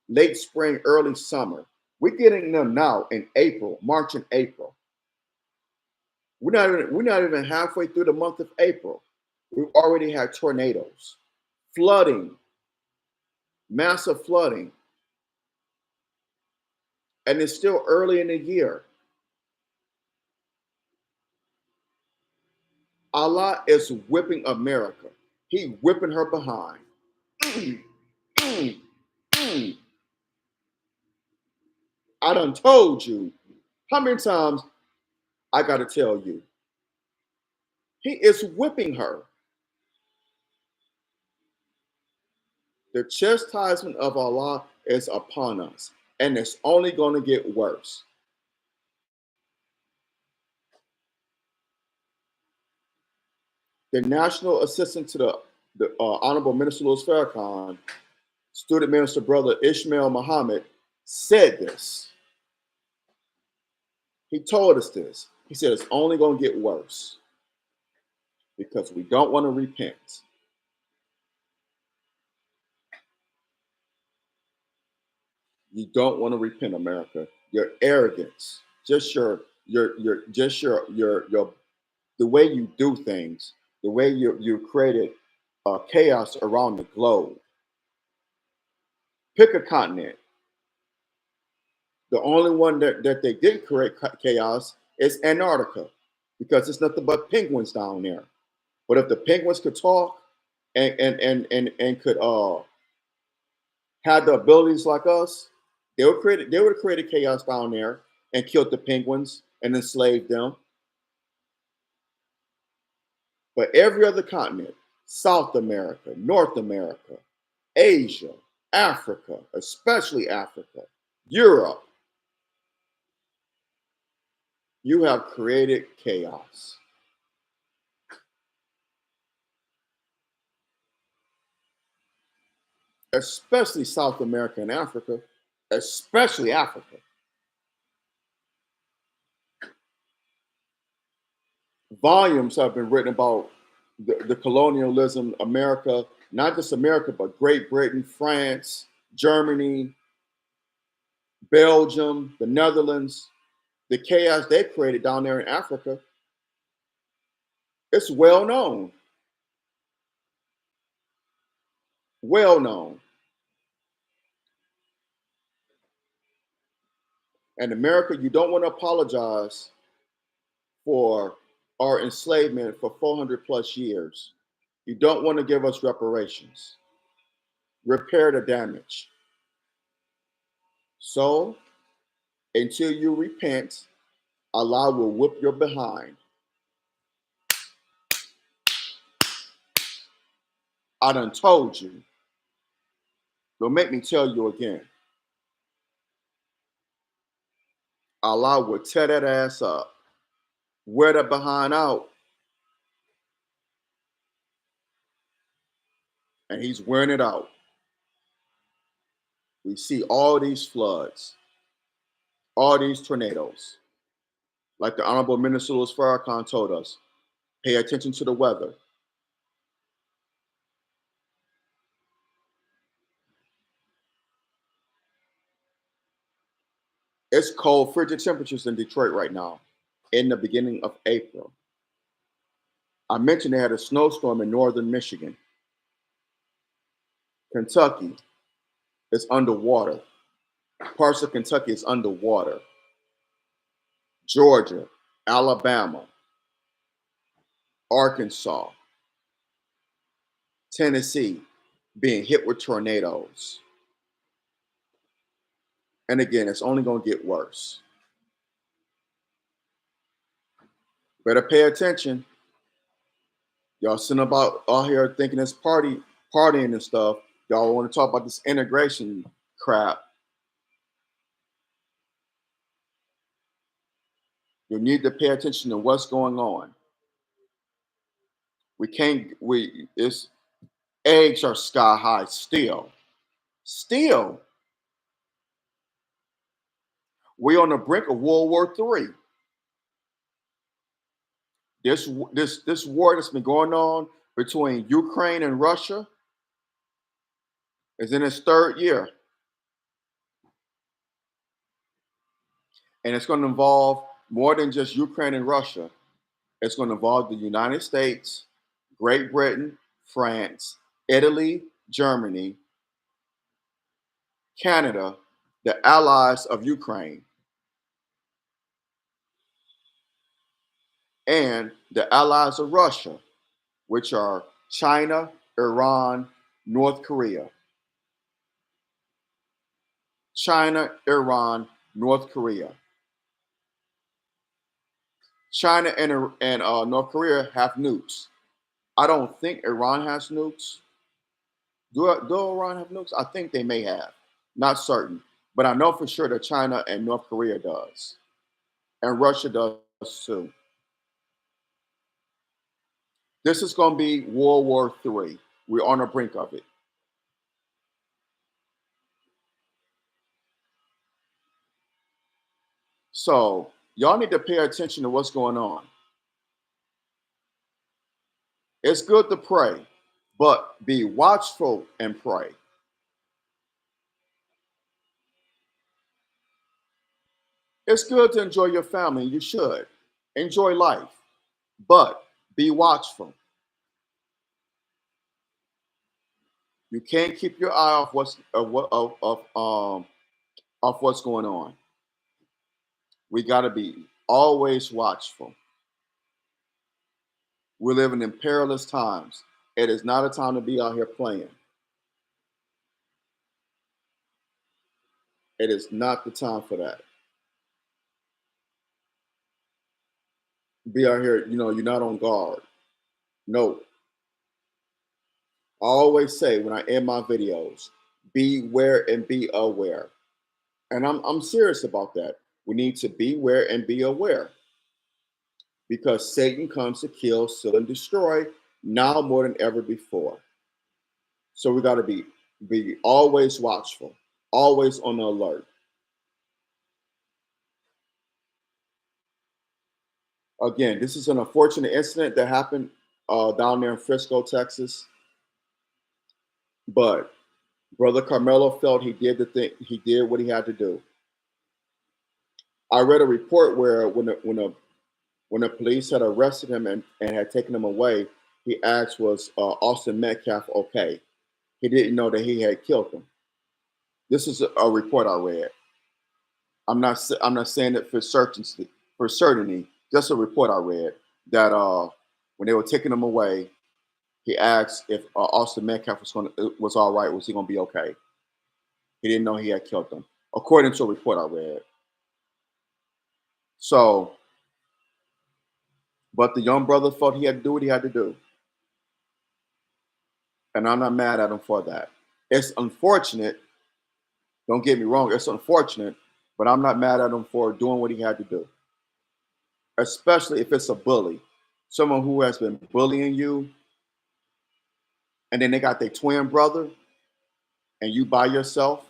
late spring, early summer. We're getting them now in April, March and April. We're not even halfway through the month of April. We've already had tornadoes, flooding, massive flooding. And it's still early in the year. Allah is whipping America. He whipping her behind. I done told you. How many times I got to tell you? He is whipping her. The chastisement of Allah is upon us, and it's only going to get worse. The national assistant to the Honorable Minister Louis Farrakhan, student minister brother Ishmael Muhammad, said this. He told us this. He said it's only going to get worse because we don't want to repent. You don't want to repent, America. Your arrogance, just the way you do things, the way you created chaos around the globe. Pick a continent. The only one that they didn't create chaos is Antarctica, because it's nothing but penguins down there. But if the penguins could talk and could had the abilities like us, they would have created chaos down there and killed the penguins and enslaved them. But every other continent, South America, North America, Asia, Africa, especially Africa, Europe, you have created chaos. Especially South America and Africa, especially Africa. Volumes have been written about the colonialism, America, not just America, but Great Britain, France, Germany, Belgium, the Netherlands, the chaos they created down there in Africa, it's well known, well known. And America, you don't want to apologize for our enslavement for 400 plus years. You don't want to give us reparations, repair the damage. So until you repent, Allah will whip your behind. I done told you. Don't make me tell you again. Allah will tear that ass up, wear that behind out, and he's wearing it out. We see all these floods, all these tornadoes. Like the Honorable Minister Louis Farrakhan told us, pay attention to the weather. It's cold, frigid temperatures in Detroit right now in the beginning of April. I mentioned they had a snowstorm in northern Michigan. Kentucky is underwater. Parts of Kentucky is underwater. Georgia, Alabama, Arkansas, Tennessee being hit with tornadoes. And again, it's only going to get worse. Better pay attention. Y'all sitting about out here thinking it's partying and stuff. Y'all want to talk about this integration crap. You need to pay attention to what's going on. It's eggs are sky high still. Still. We're on the brink of World War III. This war that's been going on between Ukraine and Russia is in its third year. And it's going to involve more than just Ukraine and Russia. It's going to involve the United States, Great Britain, France, Italy, Germany, Canada, the allies of Ukraine, and the allies of Russia, which are China, Iran, North Korea. China, Iran, North Korea. China and North Korea have nukes. I don't think Iran has nukes. Do Iran have nukes? I think they may have. Not certain. But I know for sure that China and North Korea does. And Russia does too. This is going to be World War III. We're on the brink of it. So y'all need to pay attention to what's going on. It's good to pray, but be watchful and pray. It's good to enjoy your family. You should enjoy life, but be watchful. You can't keep your eye off what's going on. We got to be always watchful. We're living in perilous times. It is not a time to be out here playing. It is not the time for that. Be out here, you're not on guard. No. I always say when I end my videos, beware and be aware. And I'm serious about that. We need to beware and be aware because Satan comes to kill, steal, and destroy now more than ever before. So we got to be always watchful, always on the alert. Again, this is an unfortunate incident that happened down there in Frisco, Texas. But Brother Karmelo felt he did the thing. He did what he had to do. I read a report where when the police had arrested him and had taken him away, he asked, was Austin Metcalf okay? He didn't know that he had killed him. This is a report I read. I'm not saying it for certainty. Just a report I read that when they were taking him away, he asked if Austin Metcalf was all right. Was he going to be okay? He didn't know he had killed him, according to a report I read. So, but the young brother felt he had to do what he had to do, and I'm not mad at him for that. It's unfortunate. Don't get me wrong. It's unfortunate, but I'm not mad at him for doing what he had to do, especially if it's a bully, someone who has been bullying you, and then they got their twin brother, and you by yourself.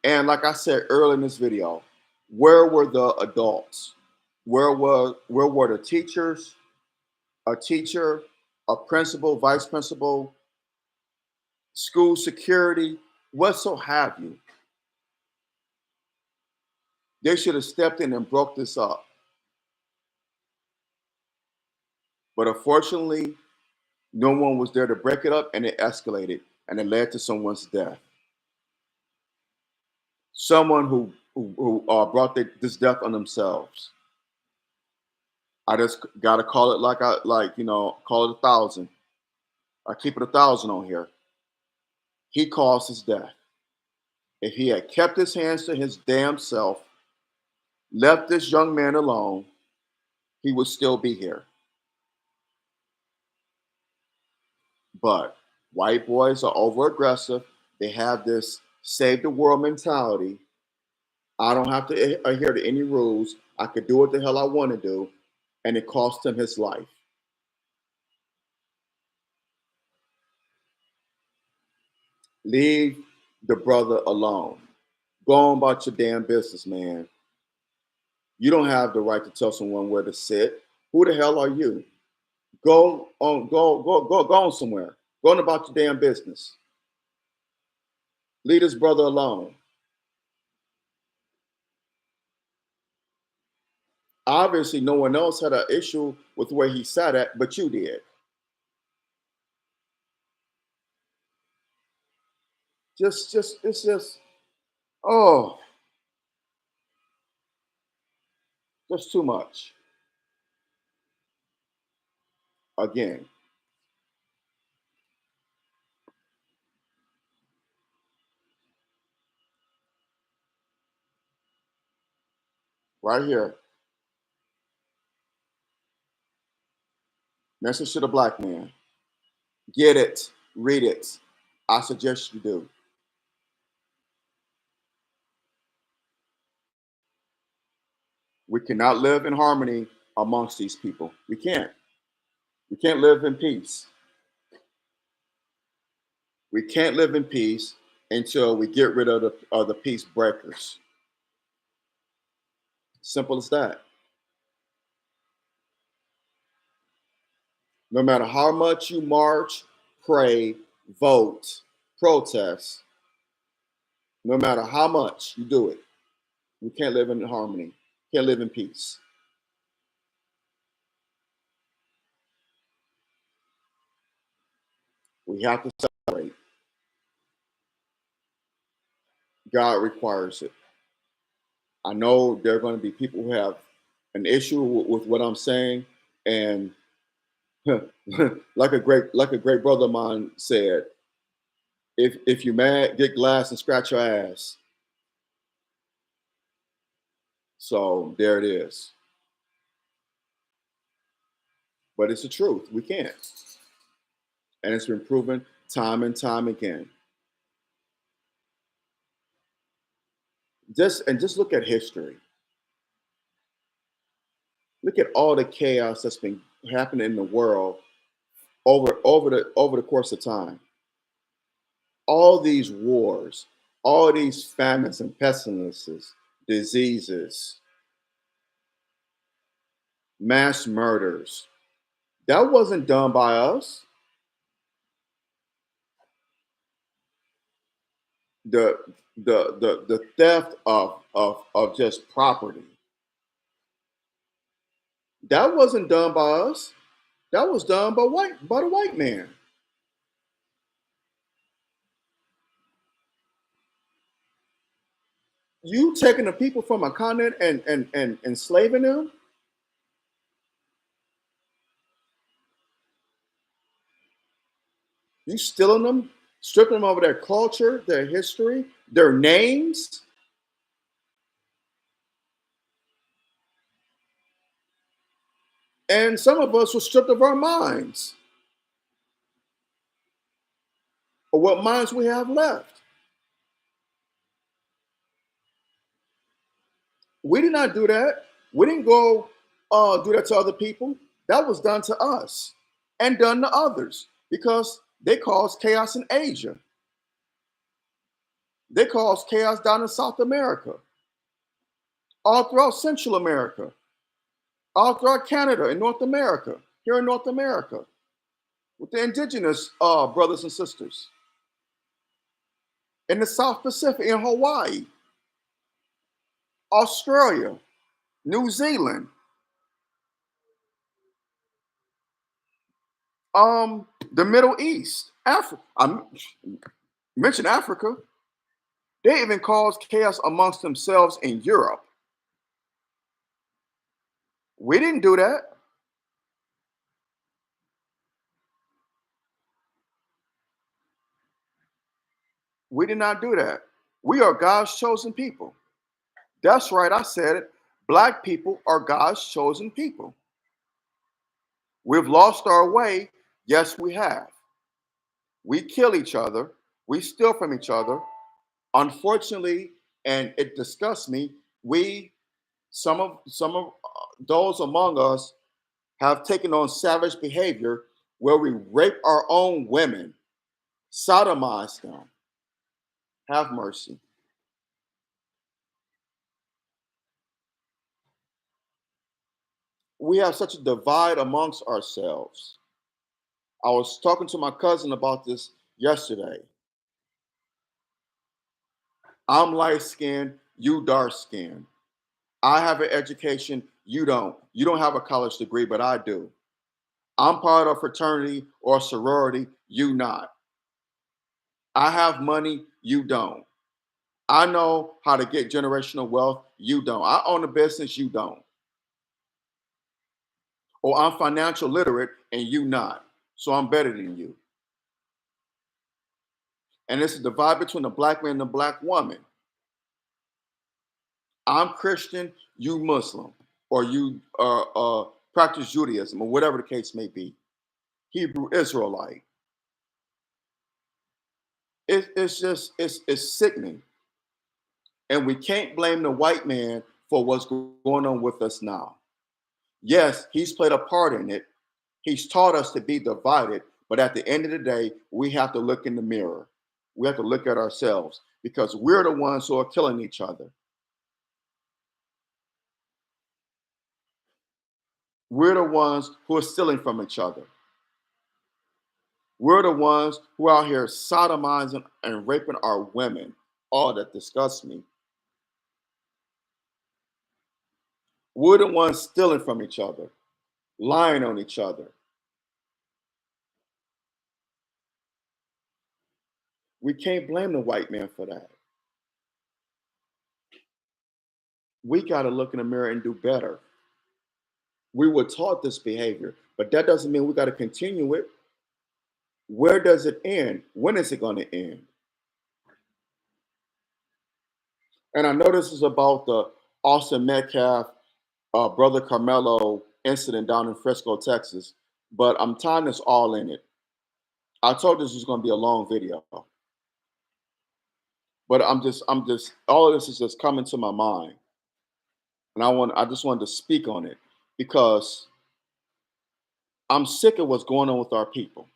And like I said earlier in this video, where were the adults? Where were the teachers, a teacher, a principal, vice principal, school security, what so have you? They should have stepped in and broke this up. But unfortunately, no one was there to break it up, and it escalated, and it led to someone's death. Someone who brought this death on themselves. I just gotta call it call it 1,000. I keep it 1,000 on here. He caused his death. If he had kept his hands to his damn self, left this young man alone, he would still be here. But white boys are over aggressive. They have this save the world mentality. I don't have to adhere to any rules. I could do what the hell I want to do. And it cost him his life. Leave the brother alone. Go on about your damn business, man. You don't have the right to tell someone where to sit. Who the hell are you? Go on somewhere. Go on about your damn business. Leave his brother alone. Obviously, no one else had an issue with where he sat at, but you did. It's just, oh, just too much. Again, right here, message to the black man. Get it, read it. I suggest you do. We cannot live in harmony amongst these people. We can't. We can't live in peace. We can't live in peace until we get rid of the peace breakers. Simple as that. No matter how much you march, pray, vote, protest, no matter how much you do it, we can't live in harmony, can't live in peace. We have to separate. God requires it. I know there are going to be people who have an issue with what I'm saying, and like a great brother of mine said, if you're mad, get glass and scratch your ass. So there it is. But it's the truth. We can't. And it's been proven time and time again. Just look at history. Look at all the chaos that's been happening in the world over the course of time. All these wars, all these famines and pestilences, diseases, mass murders. That wasn't done by us. the the theft of just property. That wasn't done by us. That was done by the white man. You taking the people from a continent and enslaving them, you stealing them, stripping them of their culture, their history, their names, and some of us were stripped of our minds or what minds we have left. We did not do that. We didn't go do that to other people. That was done to us and done to others because they caused chaos in Asia. They caused chaos down in South America, all throughout Central America, all throughout Canada and North America, here in North America, with the indigenous brothers and sisters, in the South Pacific, in Hawaii, Australia, New Zealand, the Middle East, Africa. I mentioned Africa. They even caused chaos amongst themselves in Europe. We didn't do that. We did not do that. We are God's chosen people. That's right, I said it. Black people are God's chosen people. We've lost our way. Yes, we have. We kill each other. We steal from each other. Unfortunately, and it disgusts me, we some of those among us have taken on savage behavior where we rape our own women, sodomize them. Have mercy. We have such a divide amongst ourselves. I was talking to my cousin about this yesterday. I'm light skinned, you dark skinned. I have an education, you don't. You don't have a college degree, but I do. I'm part of a fraternity or sorority, you not. I have money, you don't. I know how to get generational wealth, you don't. I own a business, you don't. Or I'm financial literate and you not. So I'm better than you. And it's a divide between the black man and the black woman. I'm Christian, you Muslim, or you practice Judaism, or whatever the case may be. Hebrew Israelite. It's sickening, and we can't blame the white man for what's going on with us now. Yes, he's played a part in it. He's taught us to be divided, but at the end of the day, we have to look in the mirror. We have to look at ourselves because we're the ones who are killing each other. We're the ones who are stealing from each other. We're the ones who are out here sodomizing and raping our women. All that disgusts me. We're the ones stealing from each other, lying on each other. We can't blame the white man for that. We got to look in the mirror and do better. We were taught this behavior, but that doesn't mean we got to continue it. Where does it end? When is it going to end? And I know this is about the Austin Metcalf, brother Karmelo incident down in Frisco, Texas, but I'm tying this all in it. I told this was going to be a long video, but all of this is just coming to my mind, and I just wanted to speak on it because I'm sick of what's going on with our people.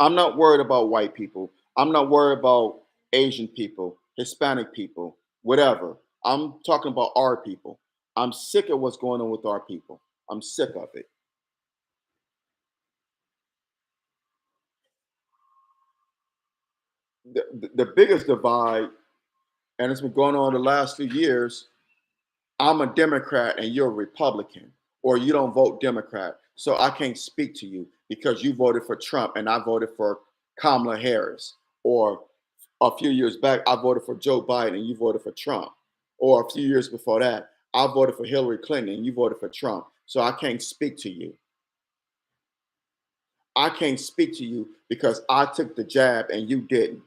I'm not worried about white people. I'm not worried about Asian people, Hispanic people, whatever. I'm talking about our people. I'm sick of what's going on with our people. I'm sick of it. the biggest divide, and it's been going on the last few years. I'm a Democrat and you're a Republican, or you don't vote Democrat. So I can't speak to you because you voted for Trump and I voted for Kamala Harris. Or a few years back, I voted for Joe Biden and you voted for Trump. Or a few years before that, I voted for Hillary Clinton and you voted for Trump. So I can't speak to you. I can't speak to you because I took the jab and you didn't.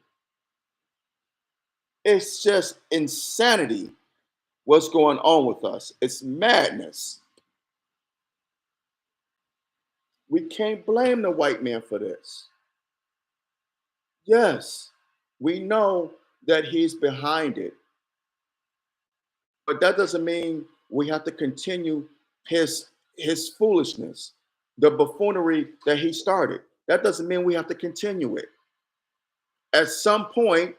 It's just insanity what's going on with us. It's madness. We can't blame the white man for this. Yes, we know that he's behind it, but that doesn't mean we have to continue his foolishness, the buffoonery that he started. That doesn't mean we have to continue it. At some point,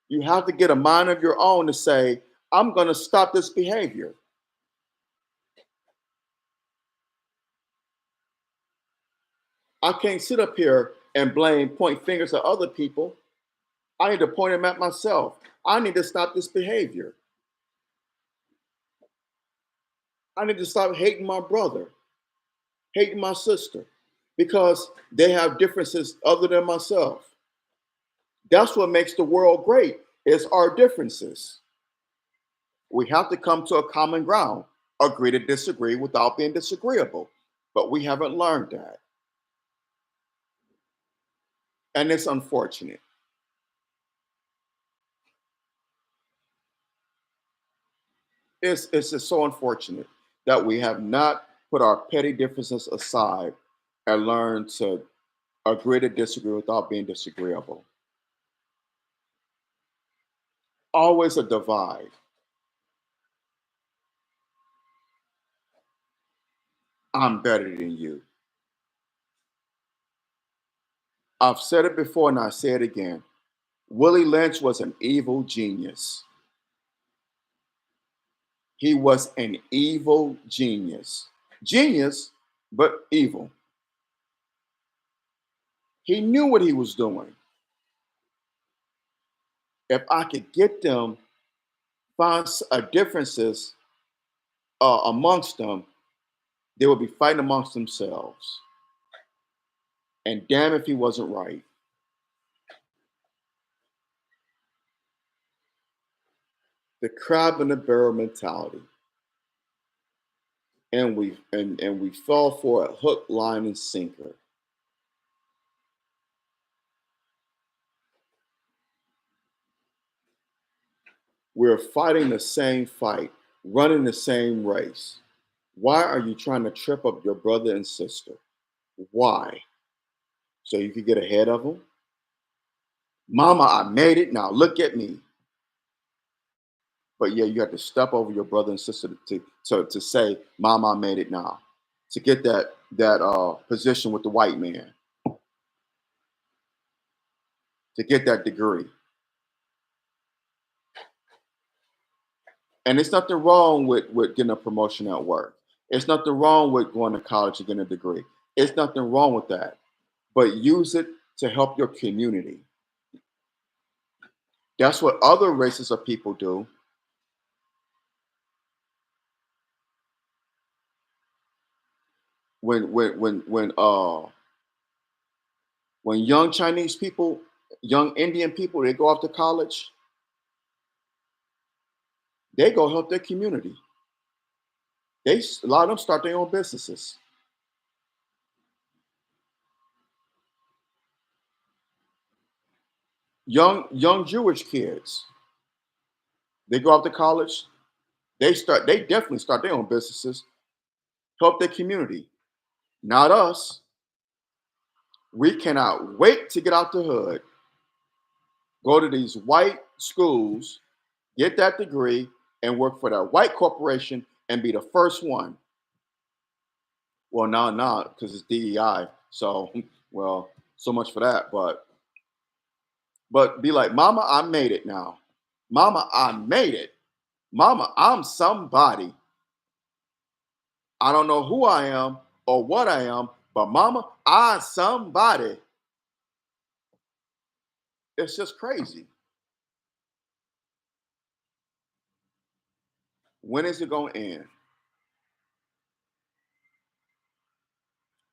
you have to get a mind of your own to say, I'm going to stop this behavior. I can't sit up here and point fingers at other people. I need to point them at myself. I need to stop this behavior. I need to stop hating my brother, hating my sister, because they have differences other than myself. That's what makes the world great, is our differences. We have to come to a common ground, agree to disagree without being disagreeable. But we haven't learned that. And it's unfortunate. It's just so unfortunate that we have not put our petty differences aside and learned to agree to disagree without being disagreeable. Always a divide. I'm better than you. I've said it before and I say it again. Willie Lynch was an evil genius. He was an evil genius. Genius, but evil. He knew what he was doing. If I could get them, find differences amongst them, they would be fighting amongst themselves. And damn if he wasn't right. The crab in the barrel mentality. And we fell for it hook, line, and sinker. We're fighting the same fight, running the same race. Why are you trying to trip up your brother and sister? Why? So you can get ahead of them? Mama, I made it. Now look at me. But yeah, you have to step over your brother and sister to say, Mama, I made it now. To get that position with the white man, to get that degree. And it's nothing wrong with getting a promotion at work. It's nothing wrong with going to college and getting a degree. It's nothing wrong with that. But use it to help your community. That's what other races of people do. When young Chinese people, young Indian people, they go off to college, they go help their community. A lot of them start their own businesses. Young Jewish kids, they go off to college, they definitely start their own businesses, help their community. Not us. We cannot wait to get out the hood, go to these white schools, get that degree, and work for that white corporation and be the first one. Well, now, because it's DEI. So, well, so much for that. But be like, Mama, I made it now. Mama, I made it. Mama, I'm somebody. I don't know who I am or what I am, but Mama, I somebody. It's just crazy. When is it going to end?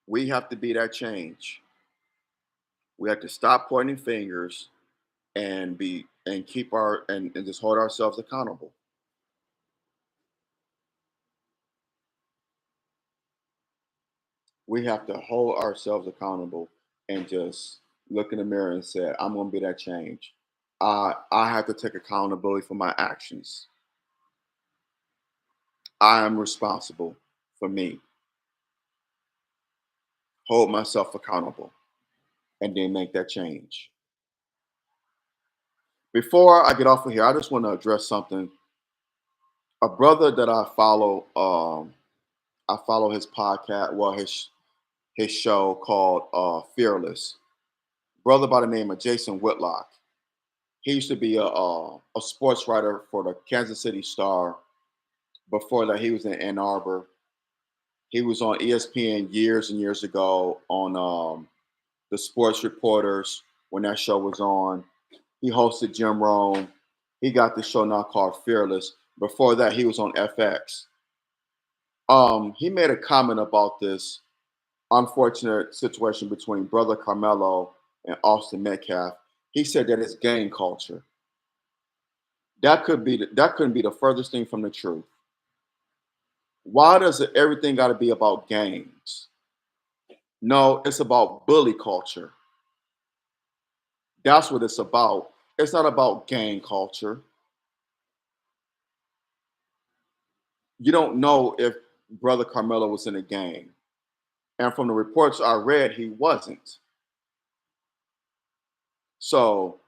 We have to be that change. We have to stop pointing fingers and keep our and just hold ourselves accountable. We have to hold ourselves accountable and just look in the mirror and say, I'm going to be that change. I have to take accountability for my actions. I am responsible for me. Hold myself accountable and then make that change. Before I get off of here, I just want to address something. A brother that I follow his podcast, well, his show called Fearless. Brother by the name of Jason Whitlock. He used to be a sports writer for the Kansas City Star. Before that, he was in Ann Arbor. He was on ESPN years and years ago on the Sports Reporters when that show was on. He hosted Jim Rome. He got this show now called Fearless. Before that, he was on FX. He made a comment about this unfortunate situation between brother Carmelo and Austin Metcalf. He said that it's gang culture. That couldn't be the furthest thing from the truth. Why does everything got to be about gangs? No, it's about bully culture. That's what it's about. It's not about gang culture. You don't know if brother Carmelo was in a gang. And from the reports I read, he wasn't. So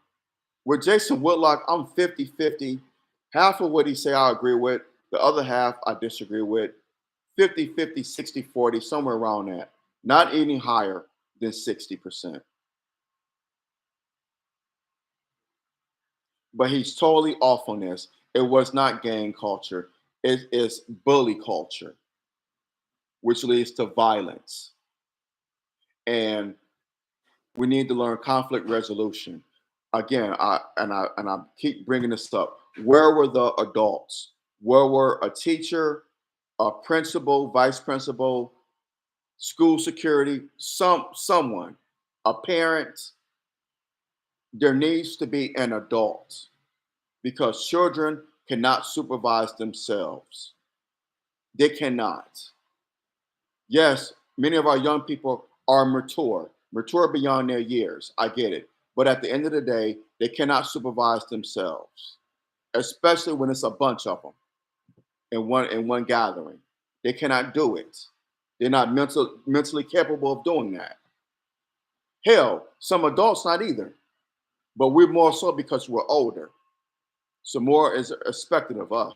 with Jason Whitlock, I'm 50-50. Half of what he say I agree with. The other half I disagree with. 50-50, 60-40, somewhere around that. Not any higher than 60%. But he's totally off on this. It was not gang culture. It is bully culture, which leads to violence. And we need to learn conflict resolution. Again, I keep bringing this up. Where were the adults? Where were a teacher, a principal, vice principal, school security, someone, a parent? There needs to be an adult because children cannot supervise themselves. They cannot. Yes, many of our young people are mature beyond their years. I get it. But at the end of the day, they cannot supervise themselves, especially when it's a bunch of them in one gathering. They cannot do it. They're not mentally capable of doing that. Hell, some adults not either. But we're more so because we're older. So more is expected of us.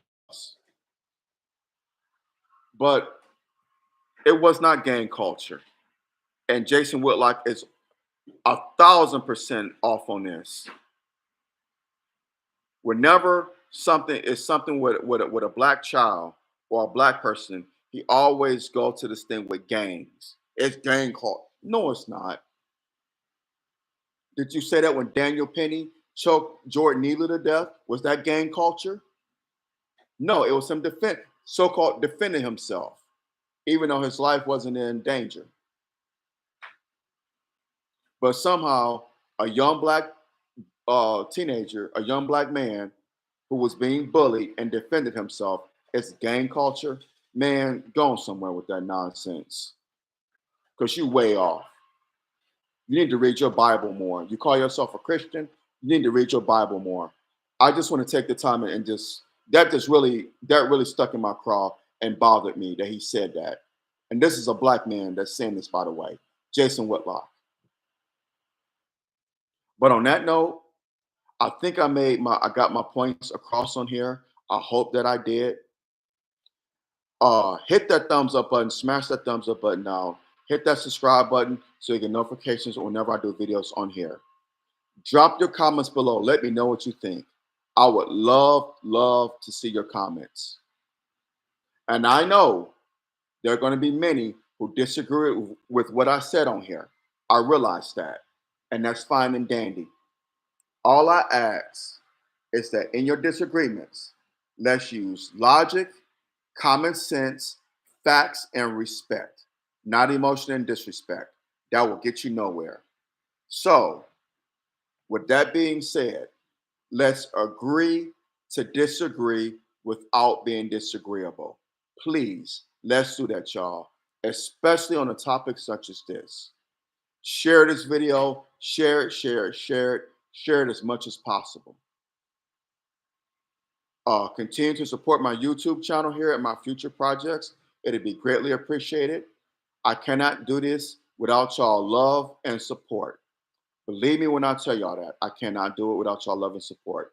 But it was not gang culture. And Jason Whitlock is 1,000% off on this. Whenever something is something with a black child or a black person, he always go to this thing with gangs. It's gang culture. No, it's not. Did you say that when Daniel Penny choked Jordan Neely to death? Was that gang culture? No, it was him so-called defending himself, even though his life wasn't in danger. But somehow, a young black teenager, a young black man who was being bullied and defended himself, it's gang culture. Man, going somewhere with that nonsense because you way off. You need to read your Bible more. You call yourself a Christian, you need to read your Bible more. I just want to take the time and just that really stuck in my craw and bothered me that he said that. And this is a black man that's saying this, by the way, Jason Whitlock. But on that note, I got my points across on here. I hope that I did. Hit that thumbs up button, smash that thumbs up button now. Hit that subscribe button so you get notifications whenever I do videos on here. Drop your comments below. Let me know what you think. I would love to see your comments. And I know there are going to be many who disagree with what I said on here. I realize that. And that's fine and dandy. All I ask is that in your disagreements, let's use logic, common sense, facts, and respect, not emotion and disrespect. That will get you nowhere. So, with that being said, let's agree to disagree without being disagreeable. Please, let's do that, y'all, especially on a topic such as this. Share this video, share it, share it, share it, share it as much as possible. Continue to support my YouTube channel here and my future projects. It'd be greatly appreciated. I cannot do this without y'all love and support. Believe me when I tell y'all that. I cannot do it without y'all love and support.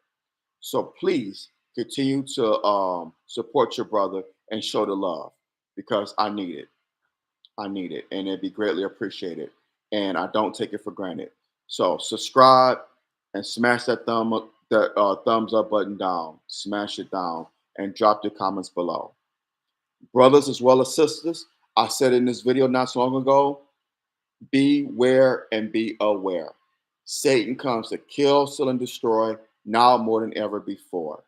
So please continue to support your brother and show the love because I need it. I need it, and it'd be greatly appreciated. And I don't take it for granted. So subscribe and smash that thumbs up button down. Smash it down and drop your comments below. Brothers as well as sisters, I said in this video not so long ago, beware and be aware. Satan comes to kill, steal, and destroy now more than ever before.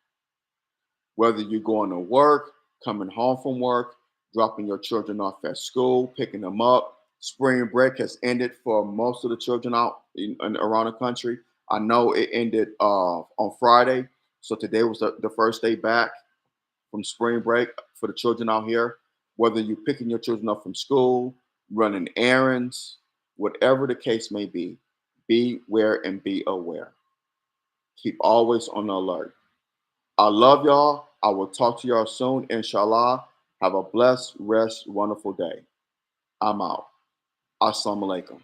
Whether you're going to work, coming home from work, dropping your children off at school, picking them up. Spring break has ended for most of the children out around the country. I know it ended on Friday. So today was the first day back from spring break for the children out here. Whether you're picking your children up from school, running errands, whatever the case may be, beware and be aware. Keep always on the alert. I love y'all. I will talk to y'all soon, inshallah. Have a blessed, rest, wonderful day. I'm out. Assalamu alaikum.